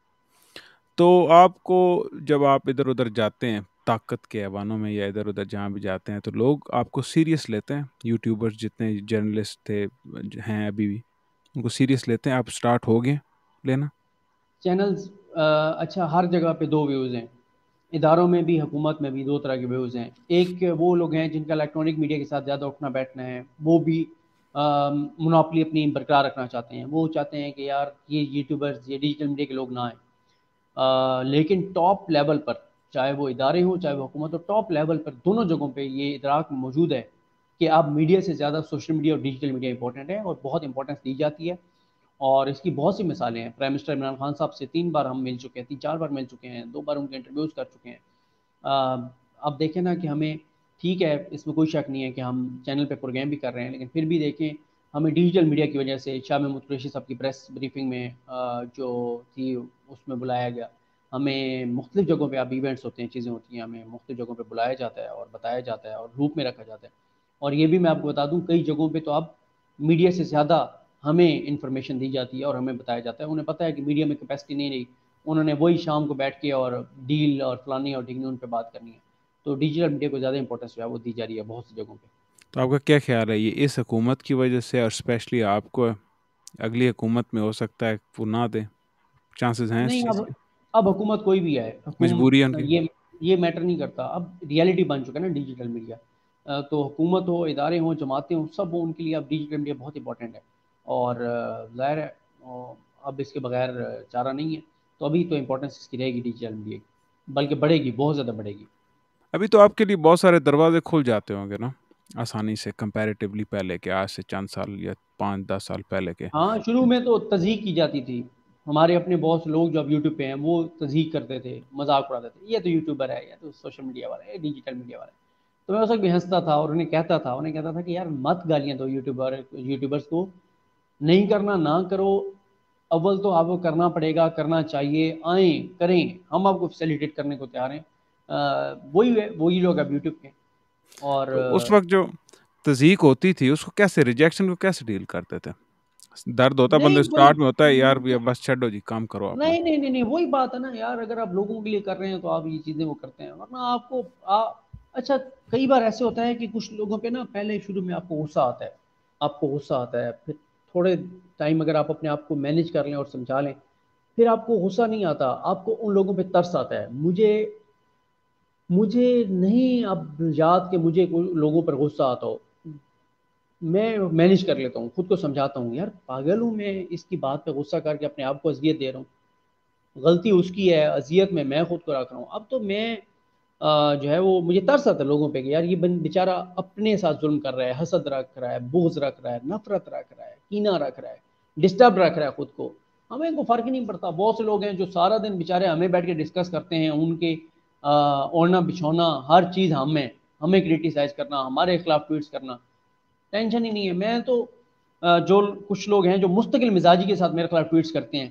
Speaker 1: تو آپ کو جب آپ ادھر ادھر جاتے ہیں طاقت کے ایوانوں میں یا ادھر ادھر جہاں بھی جاتے ہیں، تو لوگ آپ کو سیریس لیتے ہیں؟ یوٹیوبرز جتنے جرنلسٹ تھے ہیں ابھی بھی ان کو سیریس لیتے ہیں؟ آپ سٹارٹ ہو گئے لینا؟
Speaker 2: چینلز اچھا ہر جگہ پہ دو ویوز ہیں، اداروں میں بھی حکومت میں بھی دو طرح کے ویوز ہیں. ایک وہ لوگ ہیں جن کا الیکٹرانک میڈیا کے ساتھ زیادہ اٹھنا بیٹھنا ہے، وہ بھی مناپلی اپنی برقرار رکھنا چاہتے ہیں. وہ چاہتے ہیں کہ یار یہ یوٹیوبرز، یہ ڈیجیٹل میڈیا کے لوگ نہ آئیں. لیکن ٹاپ لیول پر، چاہے وہ ادارے ہوں چاہے وہ حکومت ہو، ٹاپ لیول پر دونوں جگہوں پہ یہ ادراک موجود ہے کہ اب میڈیا سے زیادہ سوشل میڈیا اور ڈیجیٹل میڈیا امپورٹنٹ ہے، اور بہت امپورٹنس دی جاتی ہے. اور اس کی بہت سی مثالیں ہیں. پرائم منسٹر عمران خان صاحب سے 3 بار ہم مل چکے ہیں، 3 4 بار مل چکے ہیں، 2 بار ان کے انٹرویوز کر چکے ہیں. اب دیکھیں نا کہ ہمیں، ٹھیک ہے اس میں کوئی شک نہیں ہے کہ ہم چینل پہ پروگرام بھی کر رہے ہیں، لیکن پھر بھی دیکھیں ہمیں ڈیجیٹل میڈیا کی وجہ سے شاہ محمود قریشی صاحب کی پریس بریفنگ میں جو تھی اس میں بلایا گیا. ہمیں مختلف جگہوں پہ اب ایونٹس ہوتے ہیں، چیزیں ہوتی ہیں، ہمیں مختلف جگہوں پہ بلایا جاتا ہے اور بتایا جاتا ہے اور لوپ میں رکھا جاتا ہے. اور یہ بھی میں آپ کو بتا دوں کئی جگہوں پہ تو اب میڈیا سے زیادہ ہمیں انفارمیشن دی جاتی ہے اور ہمیں بتایا جاتا ہے. انہیں پتہ ہے کہ میڈیا میں کیپیسٹی نہیں رہی، انہوں نے وہی شام کو بیٹھ کے اور ڈیل اور فلانی اور ڈگنی ان پہ بات کرنی ہے. تو ڈیجیٹل میڈیا کو زیادہ امپورٹنس جو ہے وہ دی جا رہی ہے بہت سی جگہوں پہ.
Speaker 1: تو آپ کا کیا خیال ہے، یہ اس حکومت کی وجہ سے اور اسپیشلی آپ کو اگلی حکومت میں ہو سکتا ہے وہ نہ دیں؟ چانسز ہیں اس
Speaker 2: نہیں،
Speaker 1: چیز کے؟
Speaker 2: اب حکومت کوئی بھی ہے،
Speaker 1: مجبوری ہے ان
Speaker 2: حکومت
Speaker 1: کی؟
Speaker 2: یہ میٹر نہیں کرتا. اب ریئلٹی بن چکا ہے نا ڈیجیٹل میڈیا. تو حکومت ہو، ادارے ہوں، جماعتیں ہوں، سب ان کے لیے اب ڈیجیٹل میڈیا بہت امپورٹنٹ ہے. اور ظاہر ہے اب اس کے بغیر چارہ نہیں ہے. تو ابھی تو امپورٹنس اس کی رہے گی ڈیجیٹل میڈیا کی، بلکہ بڑھے گی، بہت زیادہ بڑھے گی.
Speaker 1: ابھی تو آپ کے لیے بہت سارے دروازے کھل جاتے ہوں گے نا آسانی سے، کمپیریٹیولی پہلے کے، آج سے چند سال یا 5 10 سال پہلے کے.
Speaker 2: ہاں شروع میں تو تضحیق کی جاتی تھی. ہمارے اپنے بہت سے لوگ جو اب یوٹیوب پہ ہیں وہ تضحیق کرتے تھے، مذاق اڑاتے تھے، یہ تو یوٹیوبر ہے، یہ تو سوشل میڈیا والا ہے، یہ ڈیجیٹل میڈیا والا ہے. تو میں اس وقت بھی ہنستا تھا اور انہیں کہتا تھا کہ یار مت گالیاں دو یوٹیوبرز کو، نہیں کرنا نہ کرو. اول تو آپ کو کرنا پڑے گا، کرنا چاہیے، آئیں کریں، ہم آپ کو فیسیلیٹیٹ کرنے کو تیار ہیں. وہی لوگ اب یوٹیوب کے. اور
Speaker 1: تو اس وقت جو تضحیق ہوتی تھی اس کو کیسے، ریجیکشن کو کیسے ڈیل کرتے تھے؟ درد ہوتا بندے
Speaker 2: نہیں وہی
Speaker 1: اسٹارٹ میں ہوتا ہے یار بس چھڈو جی کام کرو اپنا.
Speaker 2: نہیں وہی بات ہے نا یار، اگر آپ لوگوں کے لیے کر رہے ہیں تو آپ یہ چیزیں وہ کرتے ہیں، ورنہ آپ کو اچھا کئی بار ایسے ہوتا ہے کہ کچھ لوگوں پہ نا پہلے شروع میں آپ کو غصہ آتا ہے، پھر تھوڑے ٹائم اگر آپ اپنے آپ کو مینیج کر لیں اور سمجھا لیں، پھر آپ کو غصہ نہیں آتا، آپ کو ان لوگوں پہ ترس آتا ہے. مجھے نہیں اب یاد کہ مجھے کوئی لوگوں پر غصہ آتا ہو. میں مینیج کر لیتا ہوں، خود کو سمجھاتا ہوں یار پاگل ہوں میں اس کی بات پہ غصہ کر کے اپنے آپ کو اذیت دے رہا ہوں، غلطی اس کی ہے، اذیت میں خود کو رکھ رہا ہوں. اب تو میں جو ہے وہ مجھے ترس آتا ہے لوگوں پہ کہ یار یہ بیچارہ اپنے ساتھ ظلم کر رہا ہے، حسد رکھ رہا ہے، بغض رکھ رہا ہے، نفرت رکھ رہا ہے، کینہ رکھ رہا ہے، ڈسٹرب رکھ رہا ہے خود کو. ہمیں کو فرق ہی نہیں پڑتا. بہت سے لوگ ہیں جو سارا دن بیچارے ہمیں بیٹھ کے ڈسکس کرتے ہیں، ان کے اوڑھنا بچھونا ہر چیز ہمیں کرٹیسائز کرنا، ہمارے خلاف ٹویٹس کرنا، ٹینشن ہی نہیں ہے. میں تو جو کچھ لوگ ہیں جو مستقل مزاجی کے ساتھ میرے خلاف ٹویٹس کرتے ہیں،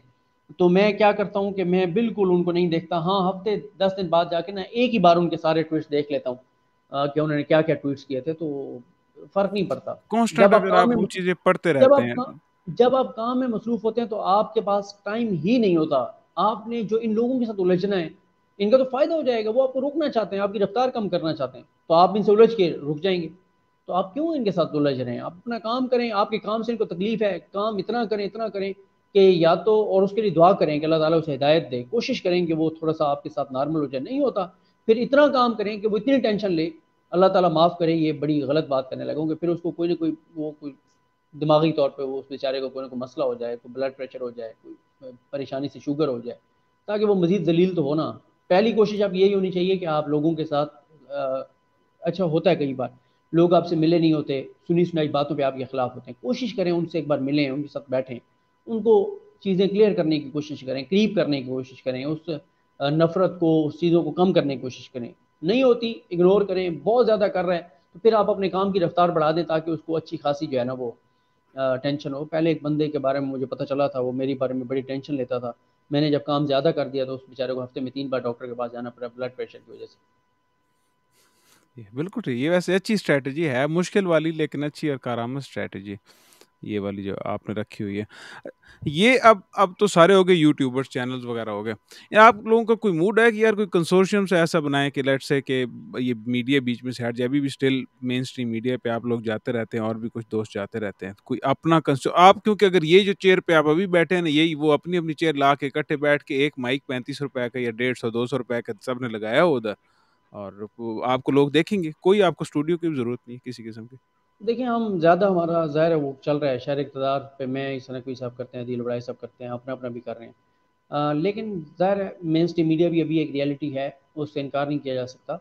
Speaker 2: تو میں کیا کرتا ہوں کہ میں بالکل ان کو نہیں دیکھتا. ہاں ہفتے 10 دن بعد جا کے نا ایک ہی بار ان کے سارے ٹویٹس دیکھ لیتا ہوں کہ انہوں نے کیا کیا ٹویٹس کیے تھے. تو فرق نہیں پڑتا.
Speaker 1: کانسٹنٹ
Speaker 2: جب آپ
Speaker 1: اگر
Speaker 2: کام
Speaker 1: آپ
Speaker 2: میں
Speaker 1: وہ چیزیں پڑھتے
Speaker 2: جب
Speaker 1: رہتے
Speaker 2: آپ
Speaker 1: ہیں.
Speaker 2: کا- جب آپ کام میں مصروف ہوتے ہیں تو آپ کے پاس ٹائم ہی نہیں ہوتا. آپ نے جو ان لوگوں کے ساتھ الجھنا ہے، ان کا تو فائدہ ہو جائے گا، وہ آپ کو روکنا چاہتے ہیں، آپ کی رفتار کم کرنا چاہتے ہیں، تو آپ ان سے الجھ کے رک جائیں گے. تو آپ کیوں ان کے ساتھ الجھ رہے ہیں؟ آپ اپنا کام کریں. آپ کے کام سے ان کو تکلیف ہے، کام اتنا کریں کہ یا تو، اور اس کے لیے دعا کریں کہ اللہ تعالیٰ اسے ہدایت دے، کوشش کریں کہ وہ تھوڑا سا آپ کے ساتھ نارمل ہو جائے. نہیں ہوتا پھر اتنا کام کریں کہ وہ اتنی ٹینشن لے اللہ تعالیٰ معاف کرے یہ بڑی غلط بات کرنے لگا ہوں کہ پھر اس کو کوئی نہ کوئی وہ کوئی دماغی طور پہ وہ اس بیچارے کو کوئی نہ کوئی مسئلہ ہو جائے، کوئی بلڈ پریشر ہو جائے، کوئی پریشانی سے شوگر ہو جائے، تاکہ وہ مزید ذلیل تو ہو نا۔ پہلی کوشش آپ یہی ہونی چاہیے کہ آپ لوگوں کے ساتھ اچھا ہوتا ہے کئی بار لوگ آپ سے ملے نہیں ہوتے، سنی سنائی باتوں پہ آپ کے خلاف ہوتے ہیں، کوشش کریں ان سے ایک بار ملیں، ان کے ساتھ بیٹھیں، ان کو چیزیں کلیئر کرنے کی کوشش کریں، قریب کرنے کی کوشش کریں، اس نفرت کو، اس چیزوں کو کم کرنے کی کوشش کریں۔ نہیں ہوتی اگنور کریں، بہت زیادہ کر رہے ہیں تو پھر آپ اپنے کام کی رفتار بڑھا دیں تاکہ اس کو اچھی خاصی جو ہے نا وہ ٹینشن ہو۔ پہلے ایک بندے کے بارے میں مجھے پتہ چلا تھا، وہ میری بارے میں بڑی ٹینشن لیتا تھا، میں نے جب کام زیادہ کر دیا تو اس بیچارے کو ہفتے میں 3 بار ڈاکٹر کے پاس جانا پڑا بلڈ پریشر کی وجہ سے۔
Speaker 1: بالکل ٹھیک، یہ ویسے اچھی اسٹریٹجی ہے، مشکل والی لیکن اچھی اور کارآمد اسٹریٹجی یہ والی جو آپ نے رکھی ہوئی ہے۔ یہ اب تو سارے ہو گئے یوٹیوبرز، چینلز وغیرہ ہو گئے، یا آپ لوگوں کا کوئی موڈ ہے کہ یار کوئی کنسورشیم سے ایسا بنائیں کہ لیٹ سے کہ یہ میڈیا بیچ میں سے ہٹ جائے؟ ابھی بھی اسٹل مین اسٹریم میڈیا پہ آپ لوگ جاتے رہتے ہیں اور بھی کچھ دوست جاتے رہتے ہیں، کوئی اپنا آپ کیونکہ اگر یہ جو چیئر پہ آپ ابھی بیٹھے ہیں نا، یہی وہ اپنی اپنی چیئر لا کے اکٹھے بیٹھ کے ایک مائک 35 روپے کا یا 150 200 روپے کا سب نے لگایا ہو ادھر، اور آپ کو لوگ دیکھیں گے، کوئی آپ کو اسٹوڈیو کی بھی ضرورت نہیں کسی قسم کی۔
Speaker 2: دیکھیں ہم زیادہ ہمارا ظاہر ہے وہ چل رہا ہے شہر اقتدار پہ، میں اس طرح کوئی صاحب کرتے ہیں، دل بڑائی صاحب کرتے ہیں، اپنا اپنا بھی کر رہے ہیں، لیکن ظاہر ہے مین اسٹریم میڈیا بھی ابھی ایک ریئلٹی ہے، اس سے انکار نہیں کیا جا سکتا۔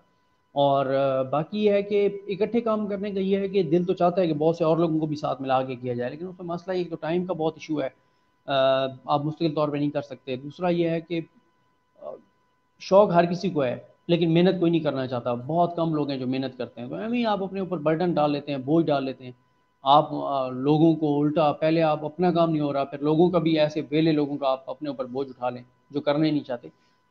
Speaker 2: اور باقی یہ ہے کہ اکٹھے کام کرنے کا یہ ہے کہ دل تو چاہتا ہے کہ بہت سے اور لوگوں کو بھی ساتھ ملا کے کیا جائے، لیکن اس میں مسئلہ یہ تو ٹائم کا بہت ایشو ہے، آپ مستقل طور پہ نہیں کر سکتے۔ دوسرا یہ ہے کہ شوق ہر کسی کو ہے لیکن محنت کوئی نہیں کرنا چاہتا، بہت کم لوگ ہیں جو محنت کرتے ہیں، تو ایم ہی آپ اپنے اوپر برڈن ڈال لیتے ہیں، بوجھ ڈال لیتے ہیں، آپ لوگوں کو الٹا، پہلے آپ اپنا کام نہیں ہو رہا پھر لوگوں کا بھی، ایسے ویلے لوگوں کا آپ اپنے اوپر بوجھ اٹھا لیں جو کرنا ہی نہیں چاہتے۔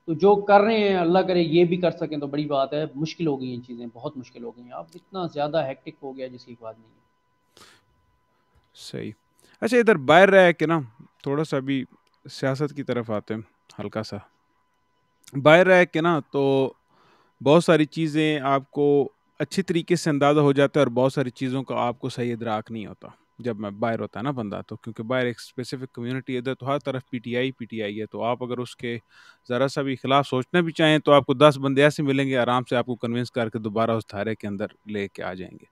Speaker 2: تو جو کر رہے ہیں اللہ کرے یہ بھی کر سکیں تو بڑی بات ہے، مشکل ہو گئی ہیں چیزیں، بہت مشکل ہو گئی ہیں، اب اتنا زیادہ ہیکٹک ہو گیا جس کی بات نہیں ہے۔
Speaker 1: صحیح۔ اچھا ادھر باہر رہا ہے کہ نا، تھوڑا سا بھی سیاست کی طرف آتے ہیں، ہلکا سا باہر رہا ہے کہ نا، تو بہت ساری چیزیں آپ کو اچھی طریقے سے اندازہ ہو جاتا ہے اور بہت ساری چیزوں کا آپ کو صحیح ادراک نہیں ہوتا جب میں باہر ہوتا ہے نا بندہ، تو کیونکہ باہر ایک اسپیسیفک کمیونٹی ادھر تو ہر طرف پی ٹی آئی ہے، تو آپ اگر اس کے ذرا سا بھی خلاف سوچنا بھی چاہیں تو آپ کو 10 بندے ایسے ملیں گے آرام سے آپ کو کنونس کر کے دوبارہ اس دھارے کے اندر لے کے آ جائیں گے۔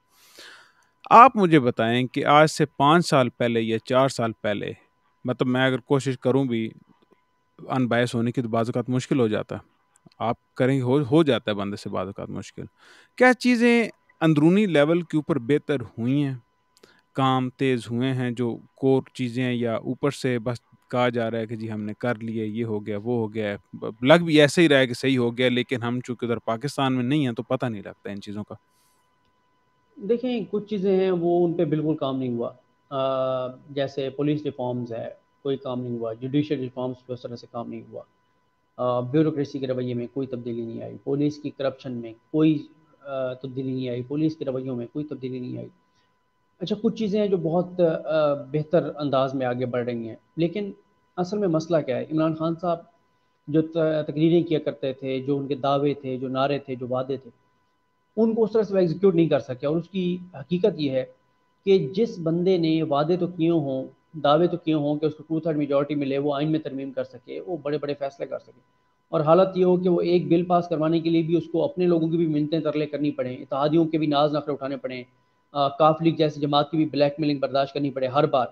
Speaker 1: آپ مجھے بتائیں کہ آج سے 5 سال پہلے یا 4 سال پہلے، مطلب میں اگر کوشش کروں بھی ان بائس ہونے کی تو بعض اوقات مشکل ہو جاتا ہے، آپ کریں گے ہو جاتا ہے بندے سے بعض اوقات مشکل، کیا چیزیں اندرونی لیول کے اوپر بہتر ہوئی ہیں، کام تیز ہوئے ہیں جو کور چیزیں ہیں، یا اوپر سے بس کہا جا رہا ہے کہ جی ہم نے کر لیے، یہ ہو گیا وہ ہو گیا، لگ بھی ایسے ہی رہا ہے کہ صحیح ہو گیا، لیکن ہم چونکہ ادھر پاکستان میں نہیں ہیں تو پتہ نہیں لگتا ان چیزوں کا۔
Speaker 2: دیکھیں کچھ چیزیں ہیں وہ ان پہ بالکل کام نہیں ہوا، جیسے پولیس ریفارمز ہے، کوئی کام نہیں ہوا، جوڈیشل ریفارمز پہ اس طرح سے کام نہیں ہوا، بیوروکریسی کے رویے میں کوئی تبدیلی نہیں آئی، پولیس کی کرپشن میں کوئی تبدیلی نہیں آئی، پولیس کے رویوں میں کوئی تبدیلی نہیں آئی۔ اچھا کچھ چیزیں ہیں جو بہت بہتر انداز میں آگے بڑھ رہی ہیں، لیکن اصل میں مسئلہ کیا ہے؟ عمران خان صاحب جو تقریریں کیا کرتے تھے، جو ان کے دعوے تھے، جو نعرے تھے، جو وعدے تھے، ان کو اس طرح سے وہ ایگزیکیوٹ نہیں کر سکے، اور اس کی حقیقت یہ ہے کہ جس بندے نے وعدے تو کیے ہوں، دعوے تو کیے ہوں کہ اس کو 2/3 میجورٹی ملے، وہ آئین میں ترمیم کر سکے، وہ بڑے بڑے فیصلے کر سکے، اور حالت یہ ہو کہ وہ ایک بل پاس کروانے کے لیے بھی اس کو اپنے لوگوں کی بھی منتیں ترلے کرنی پڑیں، اتحادیوں کے بھی ناز نخرے اٹھانے پڑیں، کاف لیگ جیسی جماعت کی بھی بلیک میلنگ برداشت کرنی پڑے ہر بار،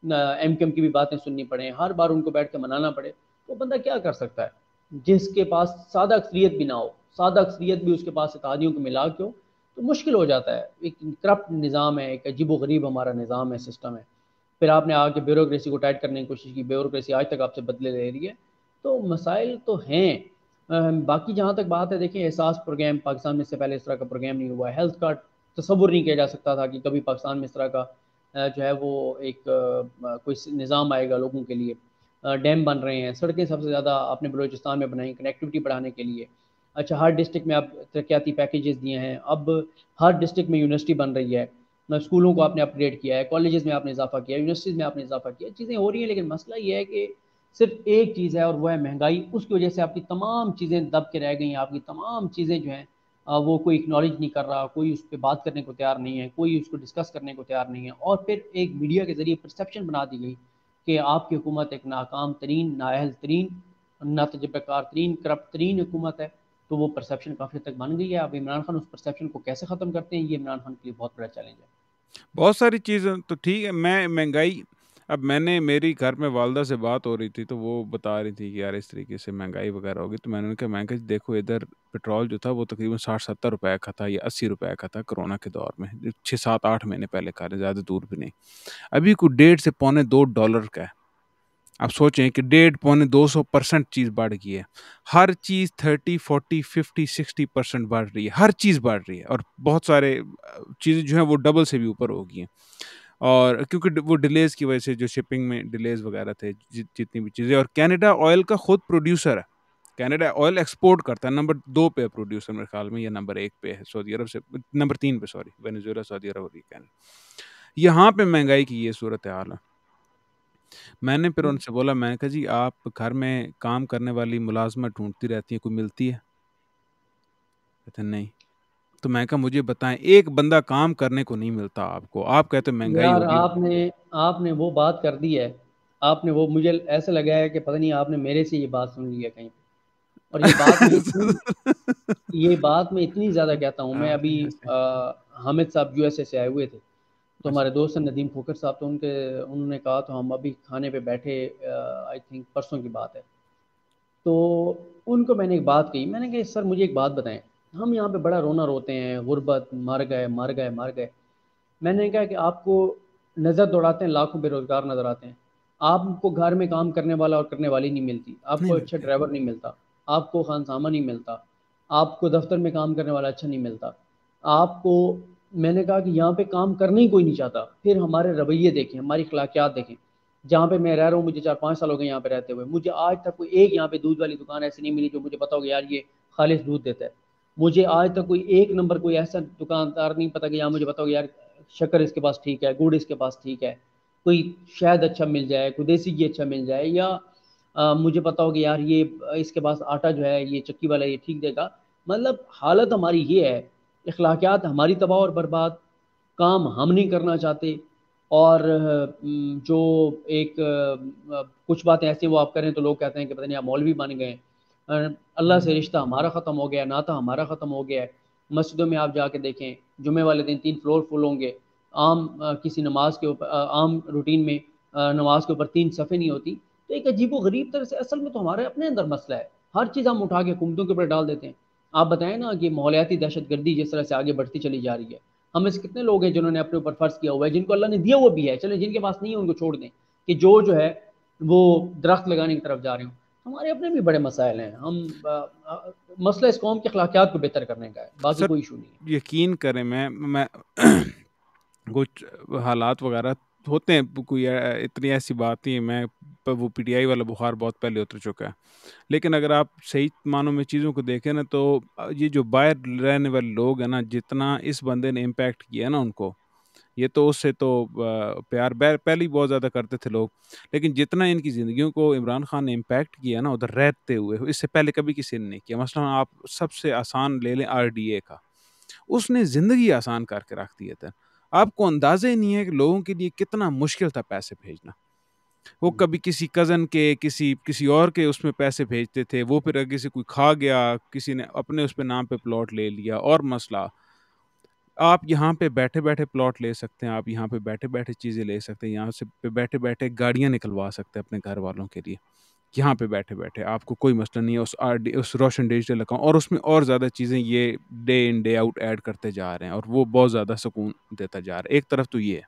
Speaker 2: ایم کیم کی بھی باتیں سننی پڑیں ہر بار، ان کو بیٹھ کے منانا پڑے، تو بندہ کیا کر سکتا ہے جس کے پاس سادہ اکثریت بھی نہ ہو، سادہ اکثریت بھی اس کے پاس اتحادیوں کو ملا کے ہو، تو مشکل ہو جاتا ہے۔ ایک کرپٹ نظام ہے، ایک عجیب و غریب ہمارا نظام ہے، سسٹم ہے، پھر آپ نے آ کے بیوروکریسی کو ٹائٹ کرنے کی کوشش کی، بیوروکریسی آج تک آپ سے بدلے لے رہی ہے، تو مسائل تو ہیں۔ باقی جہاں تک بات ہے، دیکھیں احساس پروگرام پاکستان میں اس سے پہلے اس طرح کا پروگرام نہیں ہوا ہے، ہیلتھ کارڈ تصور نہیں کیا جا سکتا تھا کہ کبھی پاکستان میں اس طرح کا جو ہے وہ ایک کوئی نظام آئے گا لوگوں کے لیے۔ ڈیم بن رہے ہیں، سڑکیں سب سے زیادہ آپ نے بلوچستان میں بنائی کنیکٹیوٹی بڑھانے کے لیے۔ اچھا ہر ڈسٹرکٹ میں آپ ترقیاتی پیکیجز دیے ہیں، اب ہر ڈسٹرکٹ میں یونیورسٹی بن رہی ہے، اسکولوں کو آپ نے اپ گریڈ کیا ہے، کالجز میں آپ نے اضافہ کیا ہے، یونیورسٹیز میں آپ نے اضافہ کیا ہے، چیزیں ہو رہی ہیں، لیکن مسئلہ یہ ہے کہ صرف ایک چیز ہے اور وہ ہے مہنگائی، اس کی وجہ سے آپ کی تمام چیزیں دب کے رہ گئی ہیں، آپ کی تمام چیزیں جو ہیں وہ کوئی اکنالج نہیں کر رہا، کوئی اس پہ بات کرنے کو تیار نہیں ہے، کوئی اس کو ڈسکس کرنے کو تیار نہیں ہے، اور پھر ایک میڈیا کے ذریعے پرسیپشن بنا دی گئی کہ آپ کی حکومت ایک ناکام ترین، نااہل ترین، ناتجربہ کار ترین، کرپٹ ترین حکومت ہے۔ تو وہ پرسیپشن کافی حد تک بن گئی ہے. اب عمران خان اس پرسیپشن کو کیسے ختم کرتے ہیں، یہ عمران خان کے لیے بہت بڑا چیلنج ہے.
Speaker 1: بہت ساری چیزیں تو ٹھیک ہے. میں مہنگائی، اب میں نے میری گھر میں والدہ سے بات ہو رہی تھی تو وہ بتا رہی تھی کہ یار اس طریقے سے مہنگائی وغیرہ ہوگی. تو میں نے کہا، میں کہا جی دیکھو ادھر پٹرول جو تھا وہ تقریباً 60-70 روپے کا تھا یا 80 روپے کا تھا کرونا کے دور میں، 6-7-8 مہینے پہلے کا ہے، زیادہ دور بھی نہیں. ابھی کوئی 1.5 سے 2.25 ڈالر کا ہے. آپ سوچیں کہ 150-200% چیز بڑھ گئی ہے. ہر چیز 30-40-50-60% بڑھ رہی ہے، ہر چیز بڑھ رہی ہے. اور بہت سارے چیزیں جو ہیں وہ ڈبل سے بھی اوپر ہو گئی ہیں. اور کیونکہ وہ ڈیلیز کی وجہ سے، جو شپنگ میں ڈیلیز وغیرہ تھے، جتنی بھی چیزیں. اور کینیڈا آئل کا خود پروڈیوسر ہے، کینیڈا آئل ایکسپورٹ کرتا ہے. نمبر 2 پہ پروڈیوسر میرے خیال میں، یا نمبر 1 پہ ہے سعودی عرب سے، نمبر 3 پہ سوری، وینیزویلا، سعودی عرب اور یہ کینیڈا. یہاں پہ مہنگائی کی یہ صورت حال ہے. میں نے پھر ان سے بولا، میں نے کہا جی آپ گھر میں کام کرنے والی ملازمت ڈھونڈتی رہتی ہیں، کوئی ملتی ہے؟ کہتے ہیں نہیں. تو میں کہا مجھے بتائیں، ایک بندہ کام کرنے کو نہیں ملتا آپ کو، آپ کہتے ہیں مہنگائی
Speaker 2: یار
Speaker 1: ہوگی.
Speaker 2: آپ نے وہ بات کر دی ہے. آپ نے وہ، مجھے ایسا لگا ہے کہ پتہ نہیں آپ نے میرے سے یہ بات سن لی ہے کہیں پہ. اور یہ بات میں اتنی زیادہ کہتا ہوں. میں ابھی حامد صاحب یو ایس اے سے آئے ہوئے تھے، تو
Speaker 1: اچھا.
Speaker 2: ہمارے دوست ہیں ندیم پھوکر صاحب، تو انہوں نے کہا، تو ہم ابھی کھانے پہ بیٹھے، آئی تھنک پرسوں کی بات ہے. تو ان کو میں نے ایک بات کہی، میں نے کہا سر مجھے ایک بات بتائیں، ہم یہاں پہ بڑا رونا روتے ہیں، غربت، مر گئے مر گئے مر گئے. میں نے کہا کہ آپ کو نظر دوڑاتے ہیں، لاکھوں بے روزگار نظر آتے ہیں، آپ کو گھر میں کام کرنے والا اور کرنے والی نہیں ملتی، آپ
Speaker 1: نہیں
Speaker 2: کو اچھا
Speaker 1: ملتے.
Speaker 2: ڈرائیور نہیں ملتا، آپ کو خانسامہ نہیں ملتا، آپ کو دفتر میں کام کرنے والا اچھا نہیں ملتا، آپ کو. میں نے کہا کہ یہاں پہ کام کرنا ہی کوئی نہیں چاہتا. پھر ہمارے رویے دیکھیں، ہماری اخلاقیات دیکھیں. جہاں پہ میں رہ رہا ہوں، مجھے 4-5 سال ہو گئے یہاں پہ رہتے ہوئے، مجھے آج تک کوئی ایک یہاں پہ دودھ والی دکان ایسی نہیں ملی جو مجھے پتا ہو کہ یار یہ خالص دودھ دیتا ہے. مجھے آج تک کوئی ایک نمبر کوئی ایسا دکاندار نہیں پتا کہ یہاں مجھے پتا ہو کہ یار شکر اس کے پاس ٹھیک ہے، گڑ اس کے پاس ٹھیک ہے، کوئی شہد اچھا مل جائے، کوئی دیسی گھی اچھا مل جائے، یا مجھے پتا ہو کہ یار یہ اس کے پاس آٹا جو ہے یہ چکی والا یہ ٹھیک دے گا. مطلب حالت ہماری یہ ہے، اخلاقیات ہماری تباہ اور برباد، کام ہم نہیں کرنا چاہتے. اور جو ایک کچھ باتیں ایسی وہ آپ کریں تو لوگ کہتے ہیں کہ پتہ نہیں آپ مولوی بن گئے. اللہ سے رشتہ ہمارا ختم ہو گیا، ناتا ہمارا ختم ہو گیا ہے. مسجدوں میں آپ جا کے دیکھیں، جمعے والے دن 3 فلور فل ہوں گے. عام کسی نماز کے اوپر، عام روٹین میں نماز کے اوپر 3 صفحے نہیں ہوتی. تو ایک عجیب و غریب طرح سے اصل میں تو ہمارے اپنے اندر مسئلہ ہے. ہر چیز ہم اٹھا کے حکومتوں کے اوپر ڈال دیتے ہیں. آپ بتائیں نا کہ ماحولیاتی دہشت گردی جس طرح سے آگے بڑھتی چلی جا رہی ہے، ہم میں سے کتنے لوگ ہیں جنہوں نے اپنے اوپر فرض کیا ہوا ہے، جن کو اللہ نے دیا ہوا بھی ہے، چلیں جن کے پاس نہیں ہے ان کو چھوڑ دیں، کہ جو ہے وہ درخت لگانے کی طرف جا رہے ہوں. ہمارے اپنے بھی بڑے مسائل ہیں. مسئلہ اس قوم کی اخلاقیات کو بہتر کرنے کا ہے، باقی
Speaker 1: سر
Speaker 2: کوئی ایشو نہیں ہے.
Speaker 1: یقین کریں، میں کچھ حالات وغیرہ ہوتے ہیں، کوئی اتنی ایسی بات نہیں ہے. میں وہ پی ٹی آئی والا بخار بہت پہلے اتر چکا ہے. لیکن اگر آپ صحیح معنوں میں چیزوں کو دیکھیں نا، تو یہ جو باہر رہنے والے لوگ ہیں نا، جتنا اس بندے نے امپیکٹ کیا نا ان کو، یہ تو اس سے تو پیار پہلے ہی بہت زیادہ کرتے تھے لوگ. لیکن جتنا ان کی زندگیوں کو عمران خان نے امپیکٹ کیا نا ادھر رہتے ہوئے، اس سے پہلے کبھی کسی نے نہیں کیا. مثلا آپ سب سے آسان لے لیں RDA کا، اس نے زندگی آسان کر کے رکھ دیے تھے. آپ کو اندازہ ہی نہیں ہے کہ لوگوں کے لیے کتنا مشکل تھا پیسے بھیجنا. وہ کبھی کسی کزن کے، کسی اور کے اس میں پیسے بھیجتے تھے، وہ پھر آگے سے کوئی کھا گیا، کسی نے اپنے اس پہ نام پہ پلاٹ لے لیا اور مسئلہ. آپ یہاں پہ بیٹھے بیٹھے پلاٹ لے سکتے ہیں، آپ یہاں پہ بیٹھے بیٹھے چیزیں لے سکتے ہیں، یہاں سے پہ بیٹھے بیٹھے گاڑیاں نکلوا سکتے ہیں اپنے گھر والوں کے لیے. یہاں پہ بیٹھے بیٹھے آپ کو کوئی مسئلہ نہیں ہے. اس روشن ڈیجیٹل اکاؤنٹ، اور اس میں اور زیادہ چیزیں یہ day in day out add کرتے جا رہے ہیں، اور وہ بہت زیادہ سکون دیتا جا رہا ہے. ایک طرف تو یہ ہے.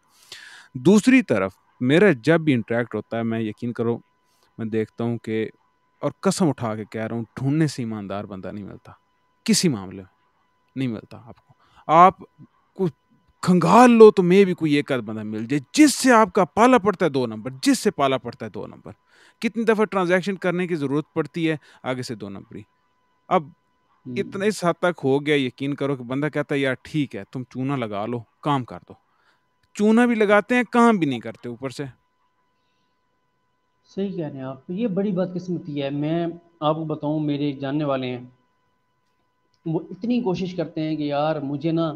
Speaker 1: دوسری طرف میرا جب بھی انٹریکٹ ہوتا ہے، میں یقین کرو میں دیکھتا ہوں کہ، اور قسم اٹھا کے کہہ رہا ہوں، ڈھونڈنے سے ایماندار بندہ نہیں ملتا کسی معاملے میں، نہیں ملتا آپ کو. آپ کو کھنگال لو تو میں بھی کوئی ایک آدھ بندہ مل جائے جس سے آپ کا پالا پڑتا ہے 2 نمبر، جس سے پالا پڑتا ہے 2 نمبر. کتنی دفعہ ٹرانزیکشن کرنے کی ضرورت پڑتی ہے، آگے سے 2 نمبری. اب اتنے اس حد تک ہو گیا، یقین کرو کہ بندہ کہتا ہے یار ٹھیک ہے تم چونا لگا لو، کام کر دو. چونا بھی لگاتے ہیں، کام بھی نہیں کرتے اوپر سے.
Speaker 2: صحیح کہہ رہے ہیں آپ، یہ بڑی بدقسمتی ہے. میں آپ کو بتاؤں، میرے ایک جاننے والے ہیں، وہ اتنی کوشش کرتے ہیں کہ یار مجھے نا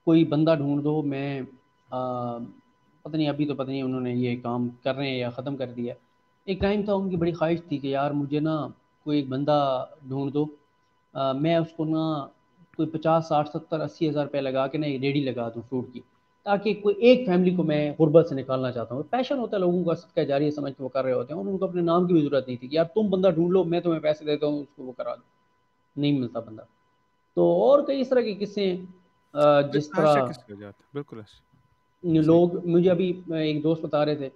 Speaker 2: کوئی بندہ ڈھونڈ دو. میں پتہ نہیں، ابھی تو پتہ نہیں انہوں نے یہ کام کر رہے ہیں یا ختم کر دیا. ایک ٹائم تھا ان کی بڑی خواہش تھی کہ یار مجھے نا کوئی ایک بندہ ڈھونڈ دو میں اس کو نا کوئی 50 60 70 80 ہزار روپے لگا کے نا ایک ریڈی لگا دوں فروٹ کی، تاکہ کوئی ایک فیملی کو میں غربت سے نکالنا چاہتا ہوں. پیشن ہوتا ہے لوگوں کا، صدقہ جاریہ سمجھ کے وہ کر رہے ہوتے ہیں، اور ان کو اپنے نام کی بھی ضرورت نہیں تھی کہ یار تم بندہ ڈھونڈ لو، میں تمہیں پیسے دیتا ہوں اس کو وہ کرا دو. نہیں ملتا بندہ. تو اور کئی اس طرح کے قصے ہیں، جس
Speaker 1: ایسے
Speaker 2: طرح
Speaker 1: کس ہو جاتے ہیں، بالکل ایسے. صحیح.
Speaker 2: لوگ مجھے ابھی ایک دوست بتا رہے تھے،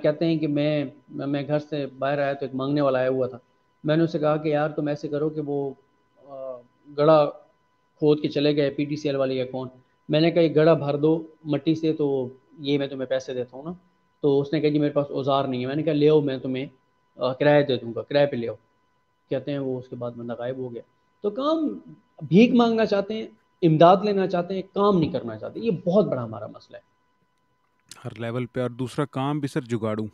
Speaker 2: کہتے ہیں کہ میں گھر سے باہر آیا تو ایک مانگنے والا آیا ہوا تھا. میں نے اسے کہا کہ یار تم ایسے کرو کہ وہ گڑھا کھود کے چلے گئے پی ٹی سی ایل والے یا کون. میں نے کہا یہ گڑھا بھر دو مٹی سے تو یہ میں تمہیں پیسے دیتا ہوں نا. تو اس نے کہا جی میرے پاس اوزار نہیں ہے. میں نے کہا لے آؤ میں تمہیں کرایہ دے دوں گا، کرایہ پہ لے آؤ. کہتے ہیں وہ اس کے بعد بندہ غائب ہو گیا. تو کام بھیک مانگنا چاہتے ہیں، امداد لینا چاہتے ہیں، کام نہیں کرنا چاہتے. یہ بہت بڑا ہمارا مسئلہ ہے.
Speaker 1: ہر لیول پہ. اور دوسرا کام بھی سر جگاڑوں.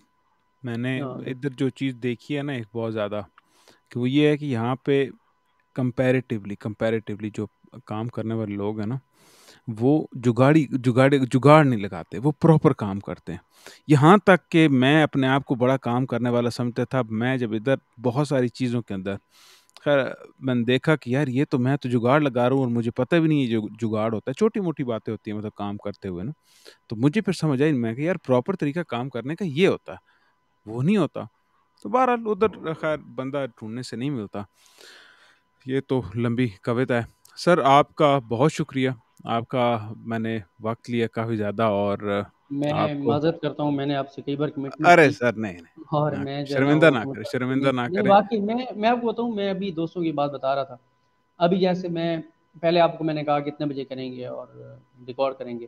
Speaker 1: میں نے
Speaker 2: ہاں
Speaker 1: ادھر جو چیز دیکھی ہے نا ایک بہت زیادہ، کہ وہ یہ ہے کہ یہاں پہ کمپیریٹیولی جو کام کرنے والے لوگ ہیں نا، وہ جگاڑ نہیں لگاتے، وہ پراپر کام کرتے ہیں. یہاں تک کہ میں اپنے آپ کو بڑا کام کرنے والا سمجھتا تھا. میں جب ادھر بہت ساری چیزوں کے اندر، خیر میں نے دیکھا کہ یار یہ تو میں تو جگاڑ لگا رہا ہوں اور مجھے پتہ بھی نہیں ہے جو جگاڑ ہوتا ہے. چھوٹی موٹی باتیں ہوتی ہیں مطلب کام کرتے ہوئے نا. تو مجھے پھر سمجھ آئی میں کہ یار پراپر طریقہ کام کرنے کا یہ ہوتا ہے، وہ نہیں ہوتا. تو بہرحال ادھر خیر بندہ ڈھونڈنے سے نہیں ملتا. یہ تو لمبی کویت ہے. سر آپ کا بہت شکریہ. آپ کا میں نے وقت لیا کافی زیادہ، اور
Speaker 2: میں
Speaker 1: آپ کو،
Speaker 2: معذرت کرتا ہوں، میں نے آپ سے کئی بار کمٹمنٹ
Speaker 1: ارے
Speaker 2: کی
Speaker 1: سر نہیں نہیں،
Speaker 2: اور
Speaker 1: نہ
Speaker 2: میں جو ہے نا
Speaker 1: شرمندہ
Speaker 2: وہ
Speaker 1: نہ کرے، شرمندہ نہ
Speaker 2: نہیں
Speaker 1: کرے.
Speaker 2: واقعی میں آپ کو بتاؤں، میں ابھی دوستوں کی بات بتا رہا تھا. ابھی جیسے میں پہلے آپ کو میں نے کہا کتنے بجے کریں گے اور ریکارڈ کریں گے،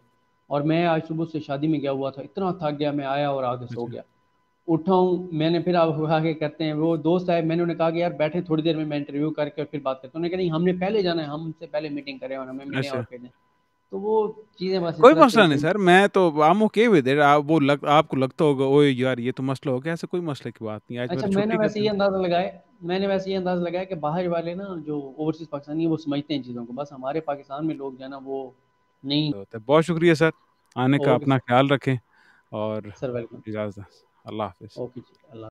Speaker 2: اور میں آج صبح سے شادی میں گیا ہوا تھا، اتنا تھک گیا میں آیا اور آگے سو
Speaker 1: اچھا
Speaker 2: گیا. اٹھا ہوں میں نے، پھر آپ آگے کرتے ہیں وہ دوست آئے، میں نے انہیں کہا کہ یار بیٹھے تھوڑی دیر میں انٹرویو کر کے اور پھر بات کرتا ہوں. انہوں نے کہا نہیں ہم نے پہلے جانا ہے، ہم ان سے پہلے میٹنگ کریں اور ہمیں ملیں
Speaker 1: اچھا.
Speaker 2: اور پھر دیں. تو وہ چیزیں بس اس
Speaker 1: کوئی
Speaker 2: طرح سے
Speaker 1: مسئلہ نہیں
Speaker 2: دن.
Speaker 1: سر، میں تو آم اوکے ود اٹ. آپ کو لگتا ہوگا اوے یار یہ تو مسئلہ ہو گیا، ایسا کوئی مسئلہ کی بات نہیں. آج
Speaker 2: اچھا
Speaker 1: میرا
Speaker 2: میں نے
Speaker 1: چھٹی کا
Speaker 2: ویسے
Speaker 1: دن
Speaker 2: یہ اندازہ لگایا، کہ باہر والے نا جو اوورسیز پاکستانی ہیں وہ سمجھتے ہیں چیزوں کو، بس ہمارے پاکستان میں لوگ جو ہے نا وہ نہیں.
Speaker 1: ہوتا ہے. بہت شکریہ سر آنے کا.
Speaker 2: اوکے
Speaker 1: اپنا
Speaker 2: سر.
Speaker 1: خیال رکھیں اور
Speaker 2: سر ویلکم.
Speaker 1: اجازت. اللہ حافظ.
Speaker 2: اوکے جی اللہ